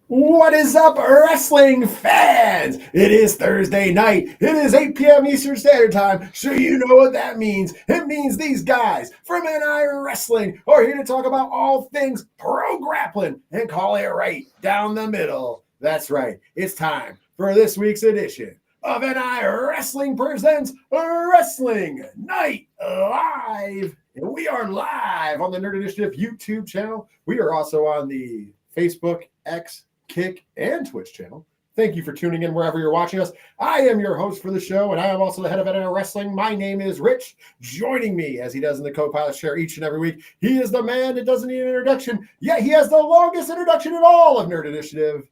What is up, wrestling fans? It is Thursday night. It is 8 p.m. Eastern Standard Time, so you know what that means. It means these guys from NI Wrestling are here to talk about all things pro grappling and call it right down the middle. That's right. It's time for this week's edition of NI Wrestling Presents Wrestling Night Live. And we are live on the Nerd Initiative YouTube channel. We are also on the Facebook, X, Kick, and Twitch channel. Thank you for tuning in wherever you're watching us. I am your host for the show, and I am also the head of NI Wrestling. My name is Rich. Joining me, as he does in the co-pilot share each and every week, he is the man that doesn't need an introduction, yet he has the longest introduction in all of Nerd Initiative.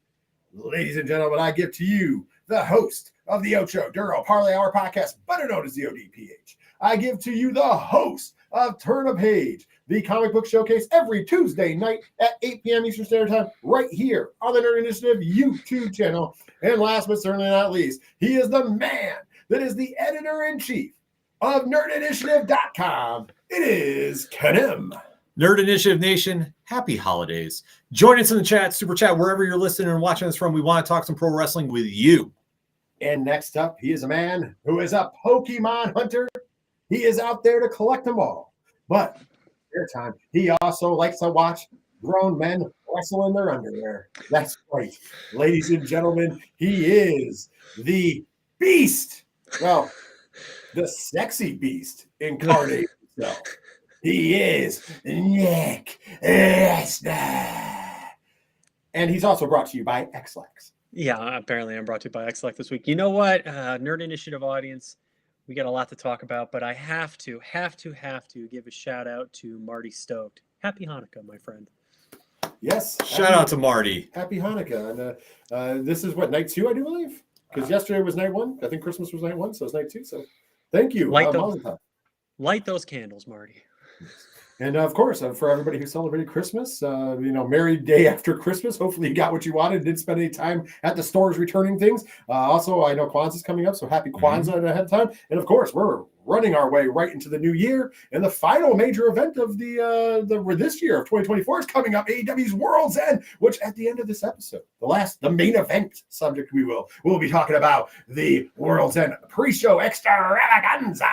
Ladies and gentlemen, I give to you the host of the Ocho Duro Parlay Hour podcast, better known as the ODPH. I give to you the host of Turn a Page, the comic book showcase every Tuesday night at 8 p.m. Eastern Standard Time, right here on the Nerd Initiative YouTube channel. And last but certainly not least, he is the man that is the editor-in-chief of NerdInitiative.com. It is Kenem. Nerd Initiative Nation, happy holidays. Join us in the chat, super chat, wherever you're listening and watching us from. We want to talk some pro wrestling with you. And next up, he is a man who is a Pokemon hunter. He is out there to collect them all. But their time, he also likes to watch grown men wrestle in their underwear. That's right. Ladies and gentlemen, he is the Beast. Well, the sexy Beast incarnate himself. He is Nick Lesnar. And he's also brought to you by Xlax. Yeah, apparently I'm brought to you by Xlax this week. You know what, Nerd Initiative audience, we got a lot to talk about, but I have to give a shout out to Marty Stoked. Happy Hanukkah, my friend. Yes. Shout out to Marty. Happy Hanukkah. And this is what, night 2, I do believe? Because yesterday was night 1. I think Christmas was night 1, so it's night 2. So thank you. Light those candles, Marty. And of course, for everybody who celebrated Christmas, merry day after Christmas. Hopefully you got what you wanted. Didn't spend any time at the stores returning things. Also, I know Kwanzaa's coming up, so happy Kwanzaa ahead of time. And of course, we're running our way right into the new year. And the final major event of this year of 2024 is coming up, AEW's World's End, which at the end of this episode, the main event subject we'll be talking about the World's End pre-show Extravaganza.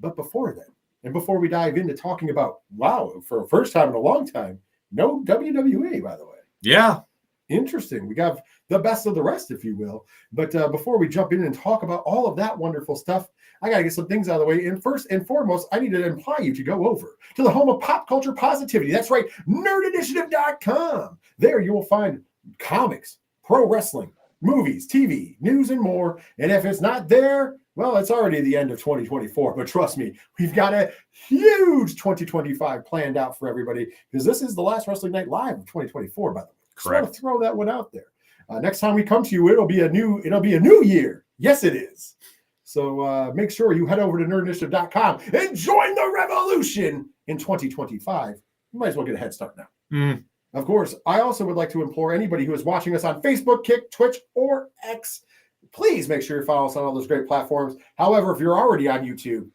But before then, and before we dive into talking about, for the first time in a long time, no WWE, by the way. Yeah. Interesting. We got the best of the rest, if you will. But before we jump in and talk about all of that wonderful stuff, I got to get some things out of the way. And first and foremost, I need to imply you to go over to the home of pop culture positivity. That's right, NerdInitiative.com. There you will find comics, pro wrestling, movies, TV, news, and more. And if it's not there, well, it's already the end of 2024, but trust me, we've got a huge 2025 planned out for everybody because this is the last Wrestling Night Live of 2024, by the way. Correct. So I'll throw that one out there. Next time we come to you, it'll be a new year. Yes, it is. So make sure you head over to nerdinitiative.com and join the revolution in 2025. You might as well get a head start now. Of course, I also would like to implore anybody who is watching us on Facebook, Kick, Twitch, or X, please make sure you follow us on all those great platforms. However, if you're already on YouTube,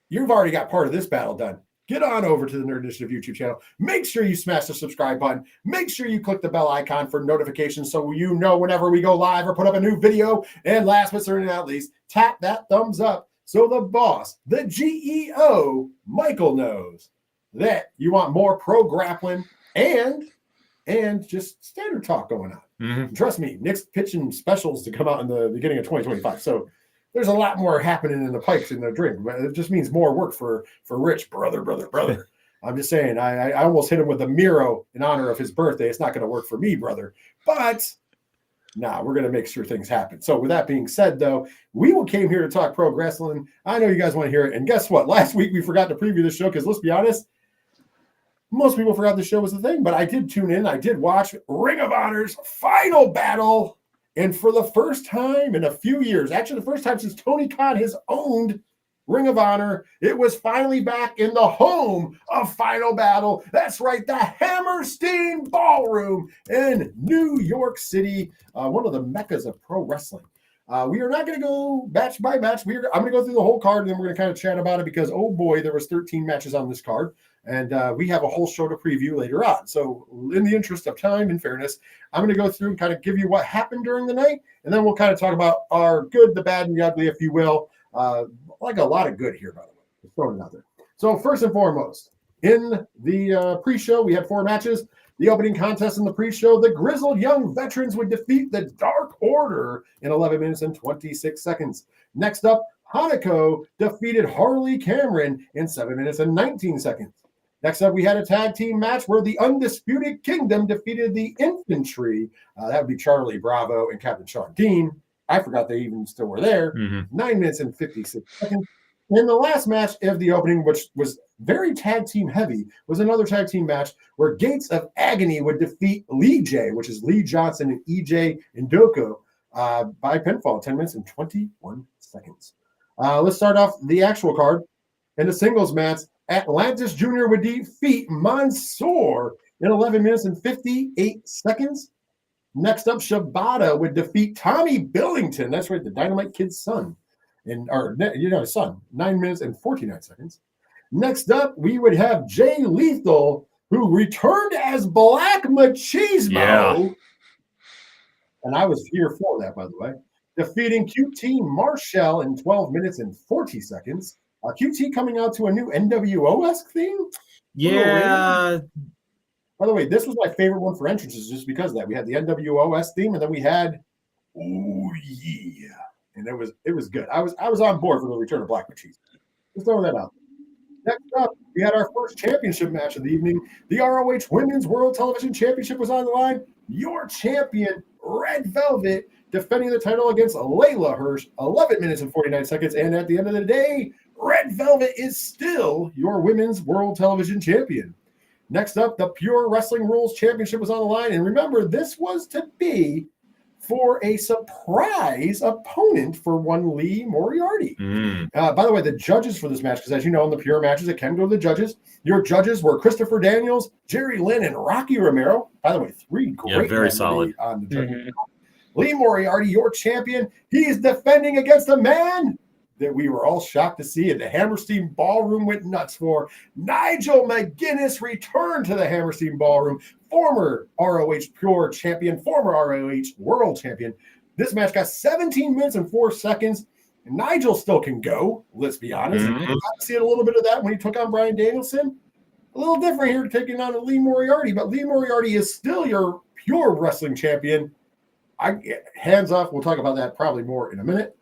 you've already got part of this battle done. Get on over to the Nerd Initiative YouTube channel. Make sure you smash the subscribe button. Make sure you click the bell icon for notifications so you know whenever we go live or put up a new video. And last but certainly not least, tap that thumbs up so the boss, the GEO, Michael, knows that you want more pro grappling and just standard talk going on. Trust me, Nick's pitching specials to come out in the beginning of 2025. So there's a lot more happening in the pipes in the drink. But it just means more work for Rich, brother. I'm just saying, I almost hit him with a Miro in honor of his birthday. It's not going to work for me, brother. But we're going to make sure things happen. So with that being said, though, we came here to talk pro wrestling. I know you guys want to hear it. And guess what? Last week we forgot to preview the show because let's be honest, most people forgot the show was a thing, but I did tune in. I did watch Ring of Honor's final battle. And for the first time in a few years, actually the first time since Tony Khan has owned Ring of Honor, it was finally back in the home of Final Battle. That's right, the Hammerstein Ballroom in New York City, one of the meccas of pro wrestling. We are not going to go match by match. I'm going to go through the whole card, and then we're going to kind of chat about it because, oh boy, there was 13 matches on this card, and we have a whole show to preview later on. So in the interest of time and fairness, I'm going to go through and kind of give you what happened during the night, and then we'll kind of talk about our good, the bad, and the ugly, if you will. Like a lot of good here, by the way. Just throwing it out there. So first and foremost, in the pre-show, we had 4 matches. The opening contest in the pre-show, the Grizzled Young Veterans would defeat the Dark Order in 11 minutes and 26 seconds. Next up, Hanako defeated Harley Cameron in 7 minutes and 19 seconds. Next up, we had a tag team match where the Undisputed Kingdom defeated the Infantry. That would be Charlie Bravo and Captain Sean Dean. I forgot they even still were there. 9 minutes and 56 seconds. And the last match of the opening, which was very tag team heavy, was another tag team match where Gates of Agony would defeat Lee J, which is Lee Johnson and EJ Ndoko, by pinfall, 10 minutes and 21 seconds. Let's start off the actual card. In the singles match, Atlantis Jr. would defeat Mansoor in 11 minutes and 58 seconds. Next up, Shibata would defeat Tommy Billington. That's right, the Dynamite Kid's son. His son, 9 minutes and 49 seconds. Next up, we would have Jay Lethal, who returned as Black Machismo. Yeah. And I was here for that, by the way. Defeating QT Marshall in 12 minutes and 40 seconds. QT coming out to a new NWO-esque theme. Yeah. By the way, this was my favorite one for entrances just because of that. We had the NWO-esque theme, and then we had, oh, yeah. And it was good. I was on board for the return of Black Machismo. Just throwing that out. Next up, we had our first championship match of the evening. The ROH Women's World Television Championship was on the line. Your champion, Red Velvet, defending the title against Layla Hirsch, 11 minutes and 49 seconds. And at the end of the day, Red Velvet is still your Women's World Television Champion. Next up, the Pure Wrestling Rules Championship was on the line. And remember, this was to be for a surprise opponent for one Lee Moriarty. By the way, the judges for this match, because as you know, in the pure matches, it can go to the judges. Your judges were Christopher Daniels, Jerry Lynn, and Rocky Romero. By the way, 3 great very solid on the judges. Lee Moriarty, your champion. He's defending against a man that we were all shocked to see, and the Hammerstein Ballroom went nuts for. Nigel McGuinness returned to the Hammerstein Ballroom, former ROH Pure champion, former ROH World champion. This match got 17 minutes and 4 seconds. Nigel still can go, let's be honest. I see a little bit of that when he took on Bryan Danielson. A little different here taking on Lee Moriarty, but Lee Moriarty is still your Pure Wrestling champion. Hands off, we'll talk about that probably more in a minute.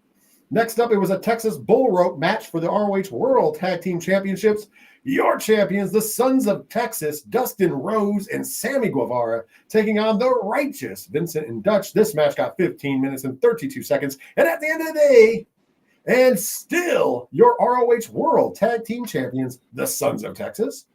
Next up, it was a Texas Bull Rope match for the ROH World Tag Team Championships. Your champions, the Sons of Texas, Dustin Rose and Sammy Guevara, taking on the Righteous, Vincent and Dutch. This match got 15 minutes and 32 seconds. And at the end of the day, and still your ROH World Tag Team Champions, the Sons of Texas.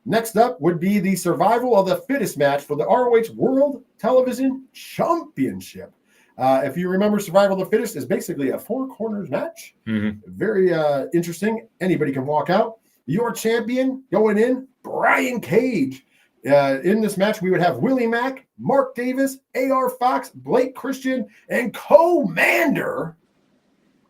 Next up would be the Survival of the Fittest match for the ROH World Television Championship. If you remember, Survival of the Fittest is basically a 4 corners match. Very interesting. Anybody can walk out. Your champion going in, Brian Cage. In this match, we would have Willie Mack, Mark Davis, A.R. Fox, Blake Christian, and Commander.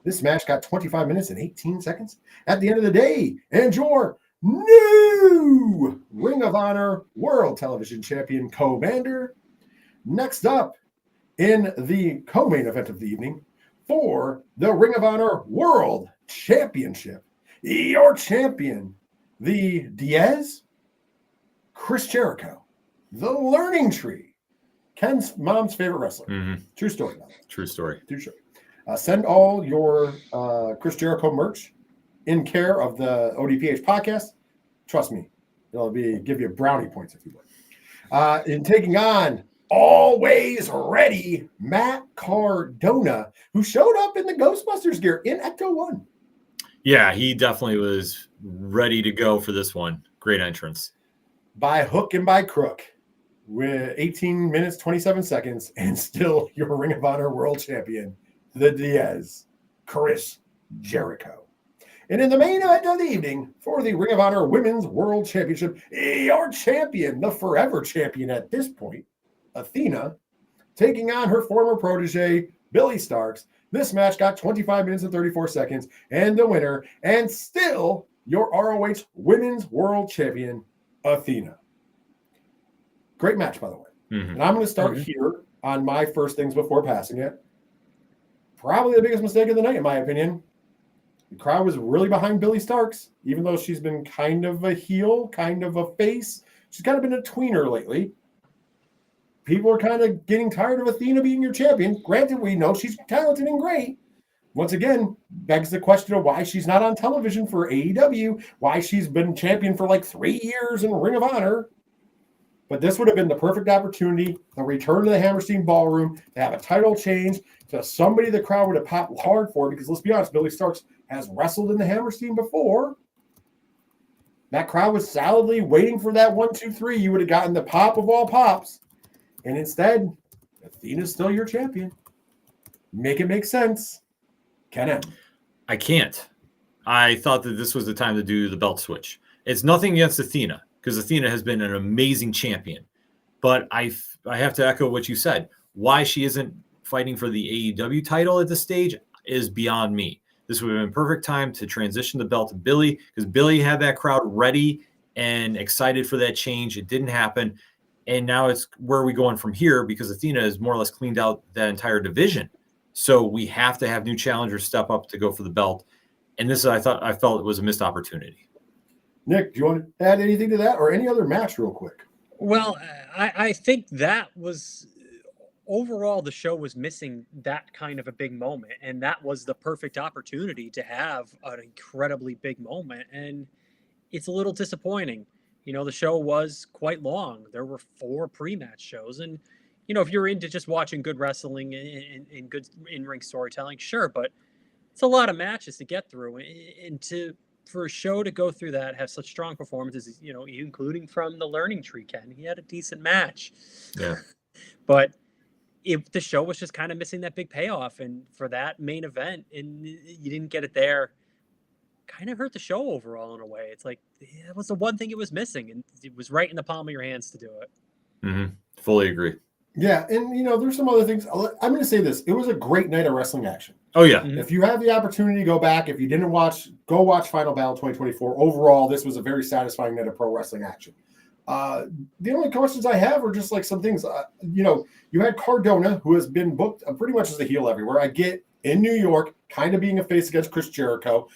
This match got 25 minutes and 18 seconds. At the end of the day, and your new Ring of Honor World Television Champion, Commander. Next up, in the co-main event of the evening for the Ring of Honor World Championship, your champion, the Diaz, Chris Jericho, the Learning Tree, Ken's mom's favorite wrestler. True story. True story. Send all your Chris Jericho merch in care of the ODPH podcast. Trust me, it'll give you brownie points if you like. In taking on always ready Matt Cardona, who showed up in the Ghostbusters gear in Ecto 1. Yeah, he definitely was ready to go for this one. Great entrance. By hook and by crook, with 18 minutes, 27 seconds, and still your Ring of Honor World Champion, the Diaz, Chris Jericho. And in the main event of the evening for the Ring of Honor Women's World Championship, your champion, the forever champion at this point, Athena, taking on her former protege, Billy Starks. This match got 25 minutes and 34 seconds, and the winner, and still your ROH Women's World Champion, Athena. Great match, by the way. And I'm going to start here on my first things before passing it. Probably the biggest mistake of the night, in my opinion. The crowd was really behind Billie Starkz, even though she's been kind of a heel, kind of a face. She's kind of been a tweener lately. People are kind of getting tired of Athena being your champion. Granted, we know she's talented and great. Once again, begs the question of why she's not on television for AEW, why she's been champion for like 3 years in Ring of Honor. But this would have been the perfect opportunity, the return to the Hammerstein Ballroom, to have a title change to somebody the crowd would have popped hard for, because let's be honest, Billie Starkz has wrestled in the Hammerstein before. That crowd was solidly waiting for that 1, 2, 3. You would have gotten the pop of all pops. And instead, Athena's still your champion. Make it make sense. Can it? I can't. I thought that this was the time to do the belt switch. It's nothing against Athena, because Athena has been an amazing champion. But I have to echo what you said. Why she isn't fighting for the AEW title at this stage is beyond me. This would have been a perfect time to transition the belt to Billie, because Billie had that crowd ready and excited for that change. It didn't happen. And now it's where are we going from here, because Athena has more or less cleaned out that entire division. So we have to have new challengers step up to go for the belt. And this, I felt it was a missed opportunity. Nick, do you want to add anything to that or any other match real quick? Well, I think that was overall the show was missing that kind of a big moment. And that was the perfect opportunity to have an incredibly big moment. And it's a little disappointing. You know, the show was quite long. There were 4 pre-match shows. And, you know, if you're into just watching good wrestling and good in-ring storytelling, sure. But it's a lot of matches to get through. And for a show to go through that, have such strong performances, you know, including from the Learning Tree, Ken, he had a decent match. Yeah. But the show was just kind of missing that big payoff. And for that main event, and you didn't get it there, kind of hurt the show overall in a way. It's like, that was the one thing it was missing, and it was right in the palm of your hands to do it. Fully agree. Yeah, and, you know, there's some other things. I'm going to say this. It was a great night of wrestling action. Oh, yeah. If you have the opportunity to go back, if you didn't watch, go watch Final Battle 2024. Overall, this was a very satisfying night of pro wrestling action. The only questions I have are just like some things. You know, you had Cardona, who has been booked pretty much as a heel everywhere. I get in New York, kind of being a face against Chris Jericho.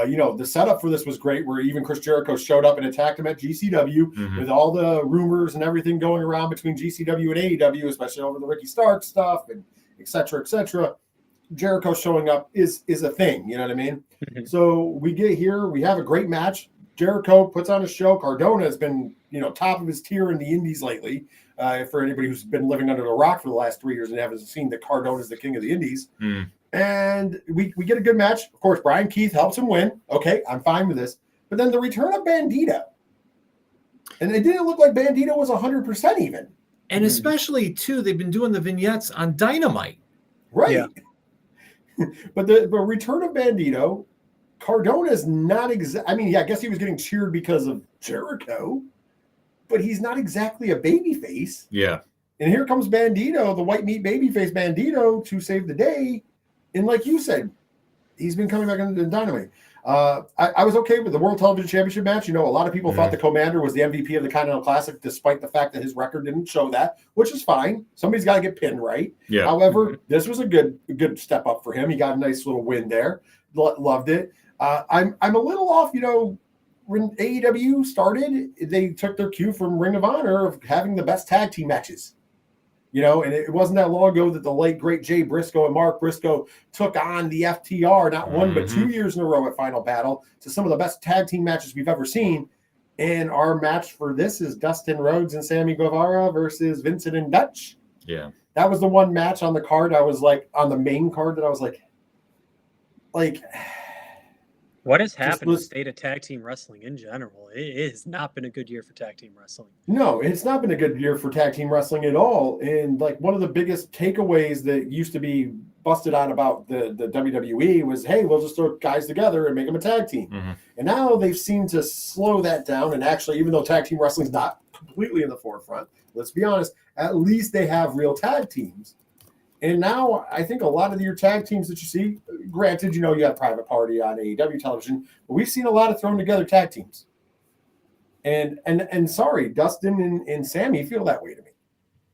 You know, the setup for this was great, where even Chris Jericho showed up and attacked him at GCW with all the rumors and everything going around between GCW and AEW, especially over the Ricky Stark stuff and et cetera, et cetera. Jericho showing up is a thing, you know what I mean? So we get here, we have a great match. Jericho puts on a show. Cardona has been, you know, top of his tier in the indies lately. For anybody who's been living under a rock for the last 3 years and haven't seen that Cardona is the king of the indies. And we get a good match. Of course, Brian Keith helps him win. Okay, I'm fine with this. But then the return of Bandito. And it didn't look like Bandito was 100% even. And especially, too, they've been doing the vignettes on Dynamite. Right. Yeah. But the return of Bandito, Cardona is not I mean, yeah, I guess he was getting cheered because of Jericho, but he's not exactly a babyface. Yeah. And here comes Bandito, the white meat babyface Bandito, to save the day. And like you said, he's been coming back into Dynamite. I was okay with the World Television Championship match. You know, a lot of people thought the Commander was the MVP of the Continental Classic, despite the fact that his record didn't show that, which is fine. Somebody's got to get pinned, right? Yeah. However, this was a good step up for him. He got a nice little win there. Loved it. I'm a little off, you know, when AEW started, they took their cue from Ring of Honor of having the best tag team matches. You know, and it wasn't that long ago that the late, great Jay Briscoe and Mark Briscoe took on the FTR, not 1, but 2 years in a row at Final Battle, to some of the best tag team matches we've ever seen. And our match for this is Dustin Rhodes and Sammy Guevara versus Vincent and Dutch. Yeah. That was the one match on the card I was like, on the main card that I was like, what has happened in the state of tag team wrestling in general? It has not been a good year for tag team wrestling. No, it's not been a good year for tag team wrestling at all. And like one of the biggest takeaways that used to be busted on about the WWE was, hey, we'll just throw guys together and make them a tag team. And now they've seemed to slow that down. And actually, even though tag team wrestling is not completely in the forefront, let's be honest, at least they have real tag teams. And now I think a lot of your tag teams that you see, granted, you have Private Party on AEW television, but we've seen a lot of thrown together tag teams. And sorry, Dustin and Sammy feel that way to me.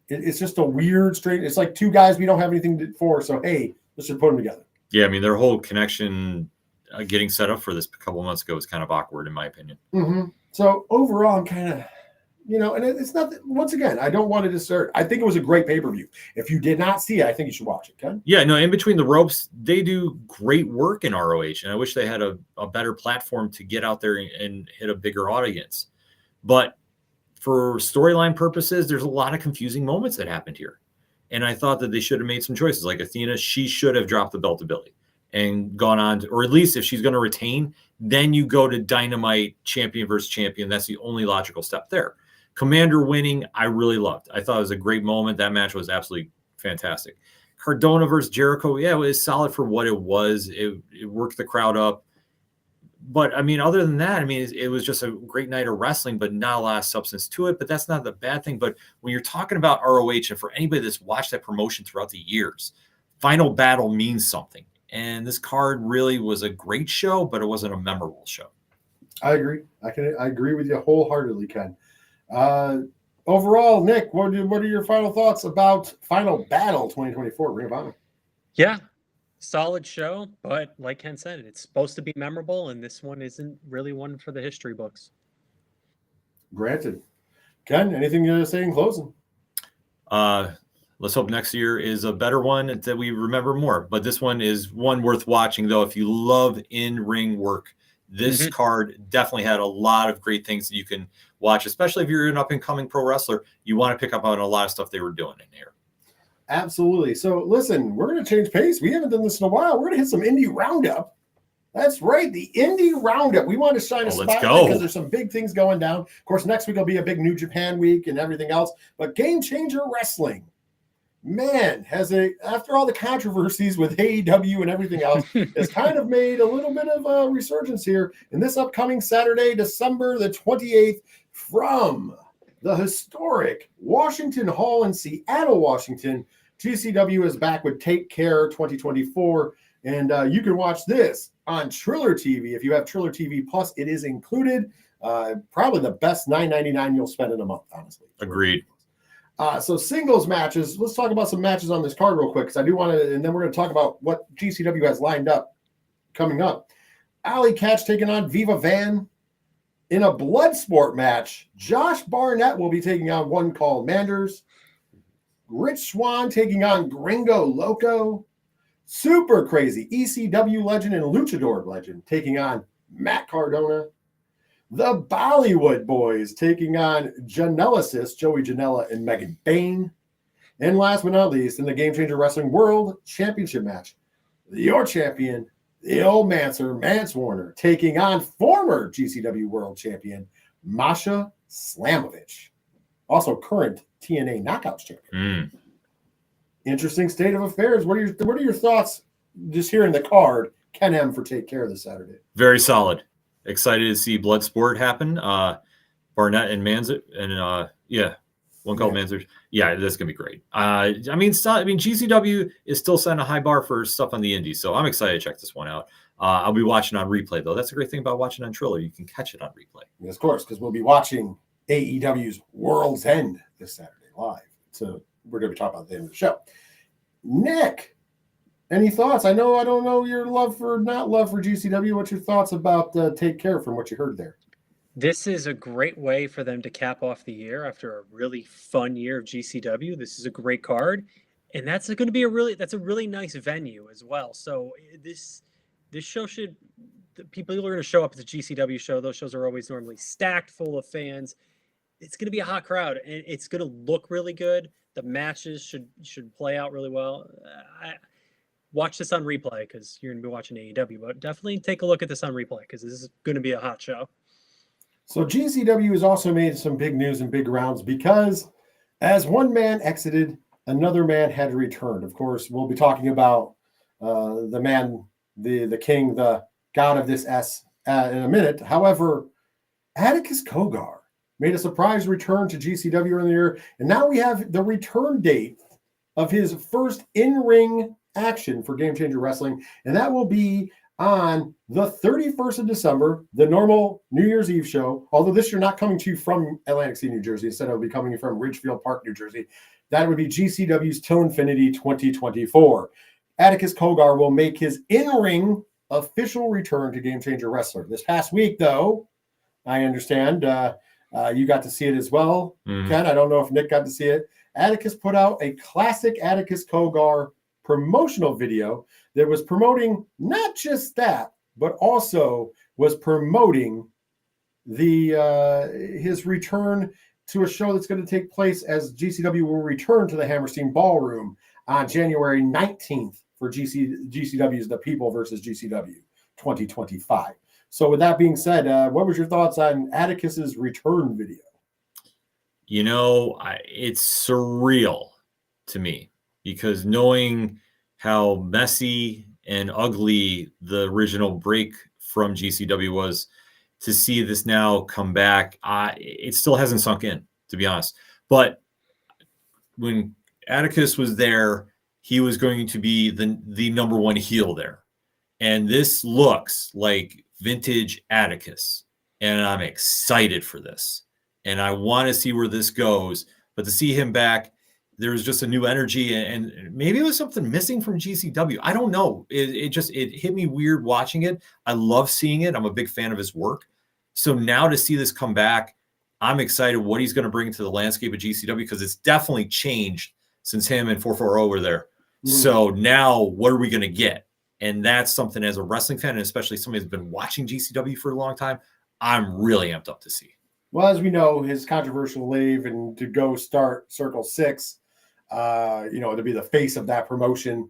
It's just a weird straight. It's like two guys we don't have anything for, so hey, let's just put them together. Yeah, I mean their whole connection getting set up for this a couple of months ago was kind of awkward in my opinion. Mm-hmm. So overall, I'm kind of. And it's not, once again, I don't want to dissert. I think it was a great pay-per-view. If you did not see it, I think you should watch it, Ken. Yeah, no, in between the ropes, they do great work in ROH, and I wish they had a better platform to get out there and hit a bigger audience. But for storyline purposes, there's a lot of confusing moments that happened here. And I thought that they should have made some choices. Like Athena, she should have dropped the belt to Billy and gone on to, or at least if she's going to retain, then you go to Dynamite champion versus champion. That's the only logical step there. Commander winning, I really loved. I thought it was a great moment. That match was absolutely fantastic. Cardona versus Jericho, yeah, it was solid for what it was. It worked the crowd up. But, I mean, other than that, I mean, it was just a great night of wrestling, but not a lot of substance to it. But that's not the bad thing. But when you're talking about ROH, and for anybody that's watched that promotion throughout the years, Final Battle means something. And this card really was a great show, but it wasn't a memorable show. I agree. I agree with you wholeheartedly, Ken. Overall, Nick, what are your final thoughts about Final Battle 2024 Ring of Honor? Yeah, solid show, but like Ken said, it's supposed to be memorable, and this one isn't really one for the history books. Granted. Ken, anything to say in closing? Let's hope next year is a better one that we remember more. But this one is one worth watching, though. If you love in-ring work, this card definitely had a lot of great things that you can watch, especially if you're an up-and-coming pro wrestler. You want to pick up on a lot of stuff they were doing in here. Absolutely. So, listen, we're going to change pace. We haven't done this in a while. We're going to hit some indie roundup. That's right, the indie roundup. We want to shine a spotlight because there's some big things going down. Of course, next week will be a big New Japan week and everything else. But Game Changer Wrestling, man, after all the controversies with AEW and everything else, has kind of made a little bit of a resurgence here. In this upcoming Saturday, December the 28th, from the historic Washington Hall in Seattle, Washington, GCW is back with Take Care 2024. And you can watch this on Triller TV. If you have Triller TV Plus, it is included. Probably the best $9.99 you'll spend in a month, honestly. Agreed. So singles matches. Let's talk about some matches on this card real quick, because I do want to, and then we're going to talk about what GCW has lined up coming up. Alley Catch taking on Viva Van. In a blood sport match, Josh Barnett will be taking on One Call Manders. Rich Swann taking on Gringo Loco. Super Crazy ECW legend and Luchador legend taking on Matt Cardona. The Bollywood Boys taking on Janelasis, Joey Janela and Megan Bain. And last but not least, in the Game Changer Wrestling World Championship match, your champion, the old Manser, Mance Warner, taking on former GCW World Champion, Masha Slamovich. Also current TNA Knockouts champion. Interesting state of affairs. What are your thoughts just hearing the card? Ken M for Take Care this Saturday. Very solid. Excited to see Bloodsport happen. Barnett and Manzer and One Call Manzer. Yeah, that's gonna be great. GCW is still setting a high bar for stuff on the indies, so I'm excited to check this one out. I'll be watching on replay though. That's a great thing about watching on Triller. You can catch it on replay. Yes, of course, because we'll be watching AEW's World's End this Saturday live. So we're going to be talking about the end of the show. Nick, any thoughts? I don't know your love for GCW. What's your thoughts about Take Care from what you heard there? This is a great way for them to cap off the year after a really fun year of GCW. This is a great card, and that's going to be a really nice venue as well. So this show people are going to show up at the GCW show. Those shows are always normally stacked full of fans. It's going to be a hot crowd, and it's going to look really good. The matches should play out really well. Watch this on replay because you're going to be watching AEW, but definitely take a look at this on replay because this is going to be a hot show. So GCW has also made some big news and big rounds because as one man exited, another man had returned. Of course, we'll be talking about the man, the king, the god of this S in a minute. However, Atticus Cogar made a surprise return to GCW earlier, and now we have the return date of his first in-ring action for Game Changer Wrestling, and that will be on the 31st of December, the normal New Year's Eve show, although this year not coming to you from Atlantic City, New Jersey. Instead, it'll be coming from Ridgefield Park, New Jersey. That would be GCW's Till Infinity 2024. Atticus Cogar will make his in-ring official return to Game Changer Wrestler. This past week, though, I understand you got to see it as well, Ken. I don't know if Nick got to see it. Atticus put out a classic Atticus Cogar promotional video that was promoting not just that, but also was promoting his return to a show that's going to take place as GCW will return to the Hammerstein Ballroom on January 19th for GCW's The People versus GCW 2025. So with that being said, what was your thoughts on Atticus's return video? You know, it's surreal to me because knowing how messy and ugly the original break from GCW was, to see this now come back, it still hasn't sunk in, to be honest. But when Atticus was there, he was going to be the number one heel there. And this looks like vintage Atticus. And I'm excited for this. And I want to see where this goes. But to see him back, there was just a new energy. And maybe it was something missing from GCW. I don't know. It hit me weird watching it. I love seeing it. I'm a big fan of his work. So now to see this come back, I'm excited what he's going to bring to the landscape of GCW because it's definitely changed since him and 440 were there. So now what are we going to get? And that's something as a wrestling fan, and especially somebody who's been watching GCW for a long time, I'm really amped up to see. Well, as we know, his controversial leave and to go start Circle 6, to be the face of that promotion.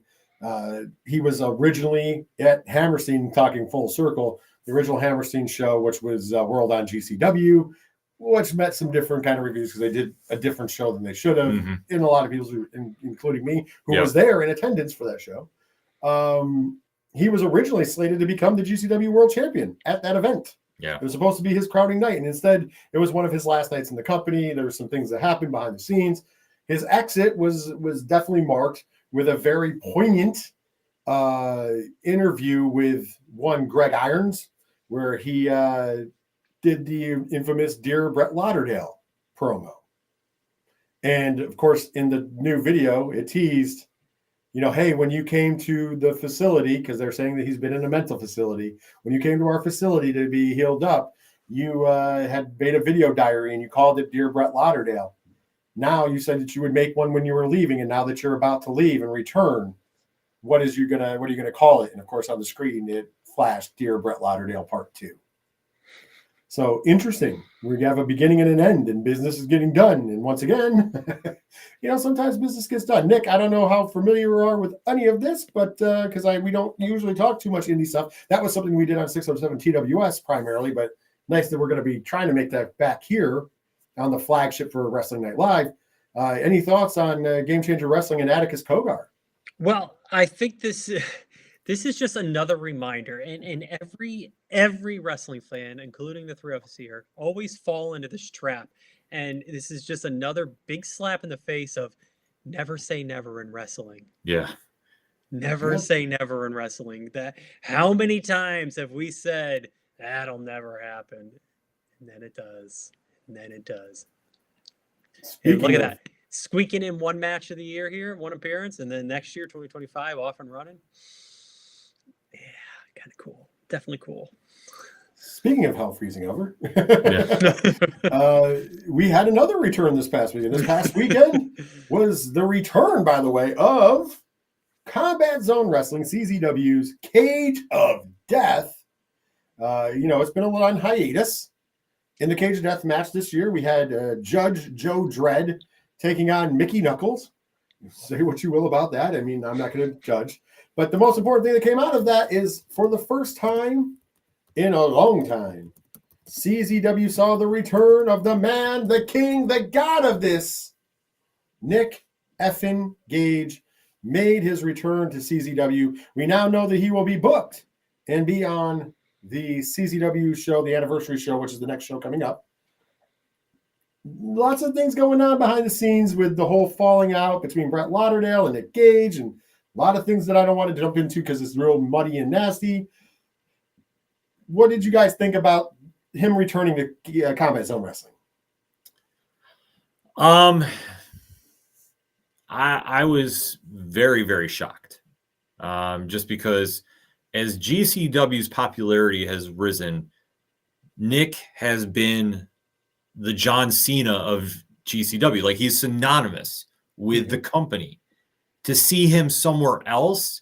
He was originally at Hammerstein, talking full circle, the original Hammerstein show, which was World on GCW, which met some different kind of reviews because they did a different show than they should have. And a lot of people, including me, who was there in attendance for that show. He was originally slated to become the GCW World Champion at that event. It was supposed to be his crowning night, and instead it was one of his last nights in the company. There were some things that happened behind the scenes. His exit was definitely marked with a very poignant interview with one Greg Irons, where he did the infamous Dear Brett Lauderdale promo. And of course, in the new video, it teased, hey, when you came to the facility, because they're saying that he's been in a mental facility, when you came to our facility to be healed up, you had made a video diary and you called it Dear Brett Lauderdale. Now you said that you would make one when you were leaving, and now that you're about to leave and return, what are you gonna call it? And of course, on the screen it flashed Dear Brett Lauderdale Part 2. So interesting. We have a beginning and an end, and business is getting done. And once again, sometimes business gets done. Nick, I don't know how familiar you are with any of this, but because we don't usually talk too much indie stuff. That was something we did on 607 TWS primarily, but nice that we're going to be trying to make that back here on the flagship for Wrestling Night Live. Any thoughts on Game Changer Wrestling and Atticus Cogar? Well, I think this is just another reminder, and every wrestling fan, including the three of us here, always fall into this trap. And this is just another big slap in the face of never say never in wrestling. Yeah. Never say never in wrestling. That how many times have we said that'll never happen? And then it does. And then it does. And look at that. Squeaking in one match of the year here, one appearance, and then next year, 2025, off and running. Yeah, kind of cool. Definitely cool. Speaking of hell freezing over, we had another return this past weekend. This past weekend was the return, by the way, of Combat Zone Wrestling, CZW's Cage of Death. It's been a little on hiatus. In the Cage of Death match this year, we had Judge Joe Dredd taking on Mickey Knuckles. Say what you will about that. I mean, I'm not going to judge. But the most important thing that came out of that is, for the first time in a long time, CZW saw the return of the man, the king, the god of this. Nick effing Gage made his return to CZW. We now know that he will be booked and be on the CZW show, the anniversary show, which is the next show coming up. lots of things going on behind the scenes with the whole falling out between Brett Lauderdale and Nick Gage, and a lot of things that I don't want to jump into because it's real muddy and nasty. What did you guys think about him returning to Combat Zone Wrestling? I was very, very shocked. Just because as GCW's popularity has risen, Nick has been the John Cena of GCW. Like, he's synonymous with the company. To see him somewhere else,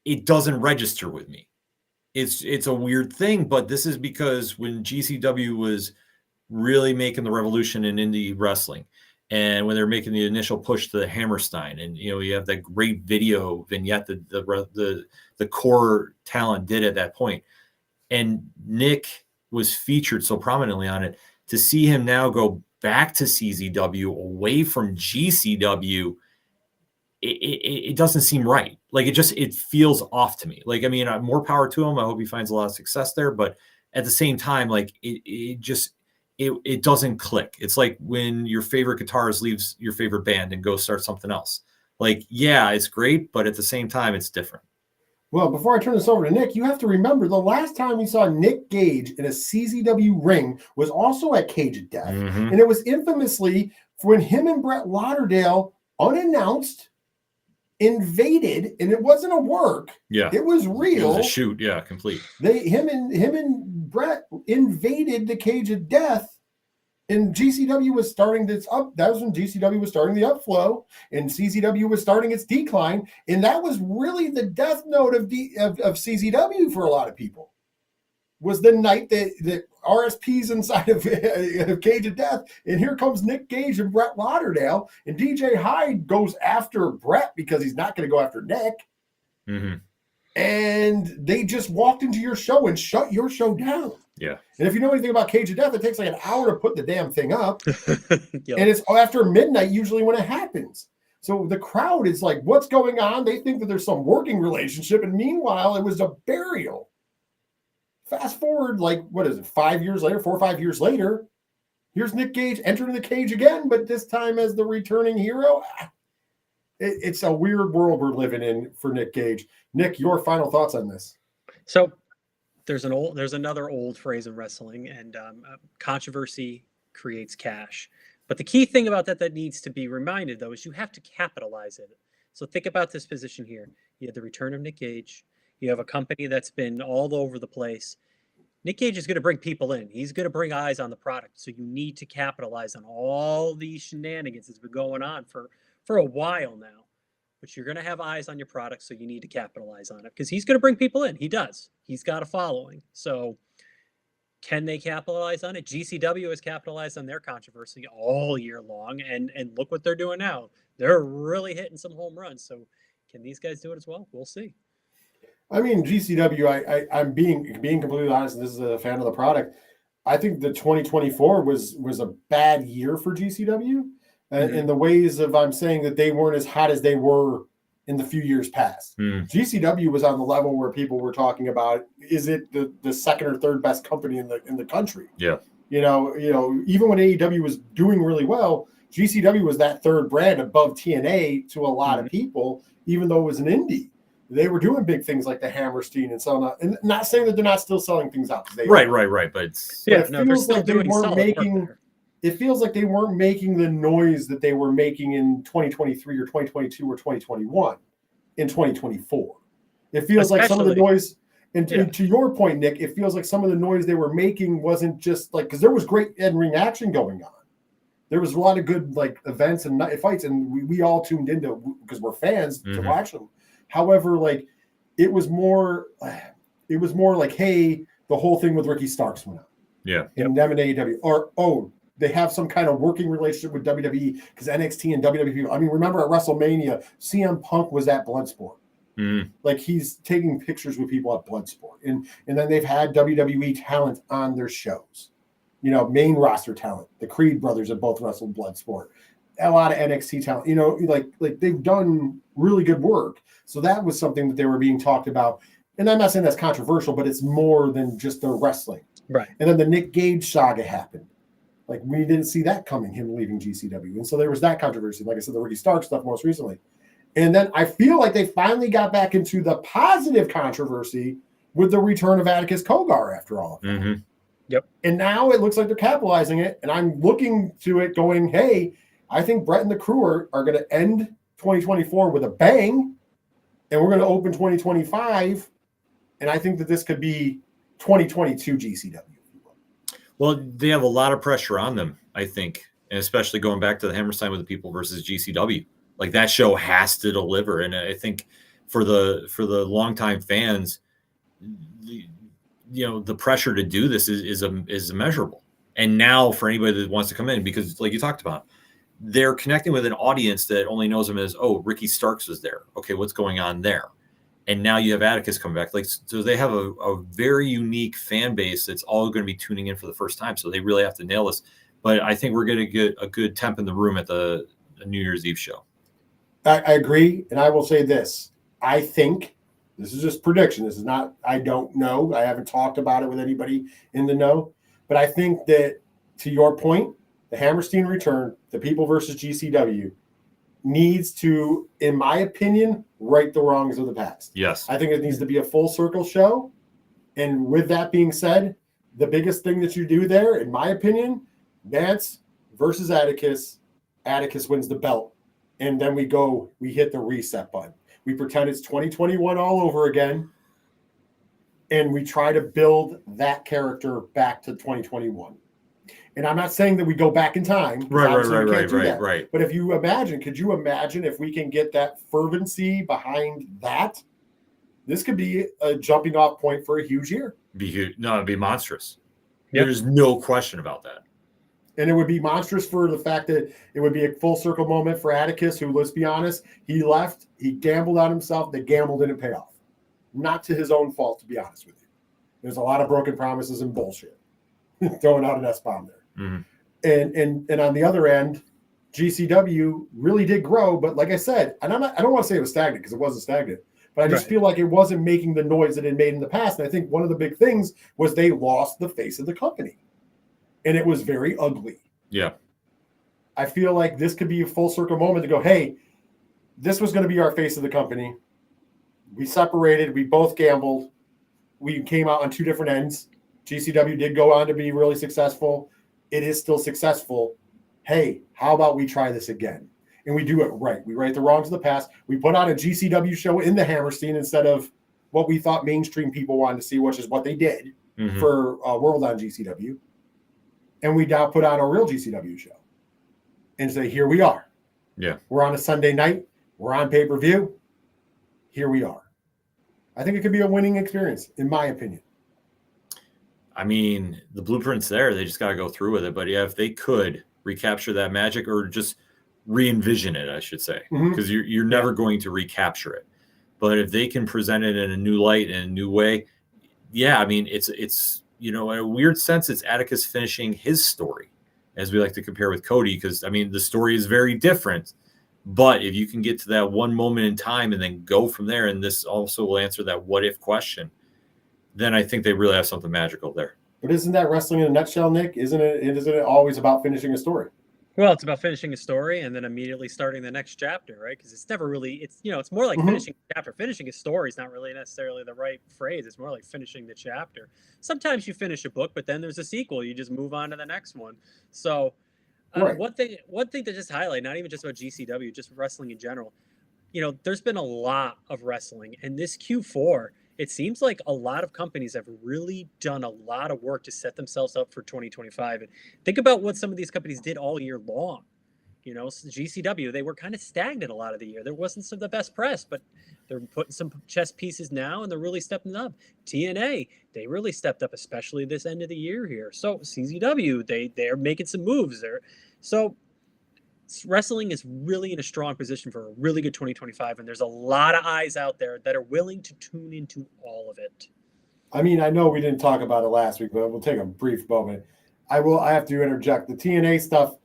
it doesn't register with me. It's a weird thing, but this is because when GCW was really making the revolution in indie wrestling, and when they're making the initial push to the Hammerstein, and you have that great video vignette that the core talent did at that point, and Nick was featured so prominently on it. To see him now go back to CZW away from GCW, it doesn't seem right. Like, it feels off to me. Like, I mean, more power to him. I hope he finds a lot of success there, but at the same time, like, it doesn't click. It's like when your favorite guitarist leaves your favorite band and goes start something else. Like, yeah, it's great, but at the same time, it's different. Well, before I turn this over to Nick, you have to remember the last time we saw Nick Gage in a CZW ring was also at Cage of Death. And it was infamously when him and Brett Lauderdale, unannounced, invaded, and it wasn't a work. Yeah. It was real. It was a shoot, yeah, complete. Him and Brett invaded the Cage of Death. And GCW was starting this up. That was when GCW was starting the upflow, and CZW was starting its decline. And that was really the death note of CZW for a lot of people. Was the night that RSP's inside of Cage of Death, and here comes Nick Gage and Brett Lauderdale, and DJ Hyde goes after Brett because he's not going to go after Nick. And they just walked into your show and shut your show down. Yeah. And if you know anything about Cage of Death, it takes like an hour to put the damn thing up. Yep. And it's after midnight usually when it happens. So the crowd is like, what's going on? They think that there's some working relationship. And meanwhile, it was a burial. Fast forward, like, what is it, 5 years later, 4 or 5 years later, here's Nick Gage entering the cage again, but this time as the returning hero. It's a weird world we're living in for Nick Gage. Nick, your final thoughts on this? So there's another old phrase in wrestling, and controversy creates cash. But the key thing about that needs to be reminded, though, is you have to capitalize it. So think about this position here. You have the return of Nick Gage. You have a company that's been all over the place. Nick Gage is going to bring people in. He's going to bring eyes on the product. So you need to capitalize on all these shenanigans that's been going on for a while now. But you're going to have eyes on your product, so you need to capitalize on it because he's going to bring people in. He does. He's got a following. So can they capitalize on it? GCW has capitalized on their controversy all year long, and look what they're doing now. They're really hitting some home runs. So can these guys do it as well? We'll see. I mean, GCW, I'm being completely honest, and this is a fan of the product. I think the 2024 was a bad year for GCW. In the ways of I'm saying that they weren't as hot as they were in the few years past. GCW was on the level where people were talking about, is it the second or third best company in the country? Yeah. You know, even when AEW was doing really well, GCW was that third brand above TNA to a lot of people, even though it was an indie. They were doing big things like the Hammerstein and so on. And not saying that they're not still selling things out. Right. But it feels like they weren't making the noise that they were making in 2023 or 2022 or 2021 in 2024. It feels like some of the noise, and to your point, Nick, it feels like some of the noise they were making wasn't just like, because there was great in-ring action going on. There was a lot of good like events and fights, and we all tuned into because we're fans to watch them. However, like it was more like, hey, the whole thing with Ricky Starks went on. Yeah. And them and AEW, or they have some kind of working relationship with WWE because NXT and WWE. I mean, remember at WrestleMania, CM Punk was at Bloodsport. Like he's taking pictures with people at Bloodsport, and then they've had WWE talent on their shows. You know, main roster talent. The Creed brothers have both wrestled Bloodsport. A lot of NXT talent. You know, like they've done really good work. So that was something that they were being talked about. And I'm not saying that's controversial, but it's more than just the wrestling. Right. And then the Nick Gage saga happened. Like, we didn't see that coming, him leaving GCW. And so there was that controversy. Like I said, the Ricky Stark stuff most recently. And then I feel like they finally got back into the positive controversy with the return of Atticus Kogar after all of that. Mm-hmm. Yep. And now it looks like they're capitalizing it. And I'm looking to it going, hey, I think Brett and the crew are going to end 2024 with a bang. And we're going to open 2025. And I think that this could be 2022 GCW. Well, they have a lot of pressure on them, I think, and especially going back to the Hammerstein with the People versus GCW. Like, that show has to deliver, and I think for the longtime fans, the pressure to do this is immeasurable. And now for anybody that wants to come in, because like you talked about, they're connecting with an audience that only knows them as, oh, Ricky Starks was there. Okay, what's going on there? And now you have Atticus come back. Like, so they have a very unique fan base that's all going to be tuning in for the first time. So they really have to nail this. But I think we're going to get a good temp in the room at the New Year's Eve show. I agree. And I will say this. I think, this is just prediction. This is not, I don't know. I haven't talked about it with anybody in the know. But I think that, to your point, the Hammerstein return, the People versus GCW, needs to, in my opinion, right the wrongs of the past. Yes. I think it needs to be a full circle show. And with that being said, the biggest thing that you do there, in my opinion, Vance versus Atticus. Atticus wins the belt. And then we hit the reset button. We pretend it's 2021 all over again. And we try to build that character back to 2021. And I'm not saying that we go back in time. Right. But if you imagine, could you imagine if we can get that fervency behind that? This could be a jumping off point for a huge year. It'd be monstrous. Yep. There's no question about that. And it would be monstrous for the fact that it would be a full circle moment for Atticus, who, let's be honest, he left, he gambled on himself. The gamble didn't pay off. Not to his own fault, to be honest with you. There's a lot of broken promises and bullshit. Throwing out an S-bomb there. Mm-hmm. And on the other end, GCW really did grow, but like I said, and I don't want to say it was stagnant because it wasn't stagnant, but I just feel like it wasn't making the noise that it made in the past. And I think one of the big things was they lost the face of the company, and it was very ugly. Yeah. I feel like this could be a full circle moment to go, hey, this was going to be our face of the company. We separated. We both gambled. We came out on two different ends. GCW did go on to be really successful. It is still successful. Hey, how about we try this again? And we do it right. We right the wrongs of the past. We put on a GCW show in the Hammerstein instead of what we thought mainstream people wanted to see, which is what they did for World on GCW. And we now put on a real GCW show and say, here we are. Yeah. We're on a Sunday night. We're on pay-per-view. Here we are. I think it could be a winning experience, in my opinion. I mean, the blueprint's there. They just got to go through with it. But yeah, if they could recapture that magic, or just re-envision it, I should say, because you're never going to recapture it. But if they can present it in a new light and a new way, yeah, I mean, it's in a weird sense, it's Atticus finishing his story, as we like to compare with Cody, because I mean, the story is very different. But if you can get to that one moment in time and then go from there, and this also will answer that what if question, then I think they really have something magical there. But isn't that wrestling in a nutshell, Nick? Isn't it always about finishing a story? Well, it's about finishing a story and then immediately starting the next chapter, right? Because it's never really, it's more like finishing a chapter. Finishing a story is not really necessarily the right phrase. It's more like finishing the chapter. Sometimes you finish a book, but then there's a sequel. You just move on to the next one. So one thing to just highlight, not even just about GCW, just wrestling in general, there's been a lot of wrestling. And this Q4, it seems like a lot of companies have really done a lot of work to set themselves up for 2025. And think about what some of these companies did all year long. GCW, they were kind of stagnant a lot of the year. There wasn't some of the best press, but they're putting some chess pieces now, and they're really stepping up. TNA, they really stepped up, especially this end of the year here. So CZW, they're making some moves there. So wrestling is really in a strong position for a really good 2025, and there's a lot of eyes out there that are willing to tune into all of it. I mean, I know we didn't talk about it last week, but we'll take a brief moment. I have to interject. The TNA stuff,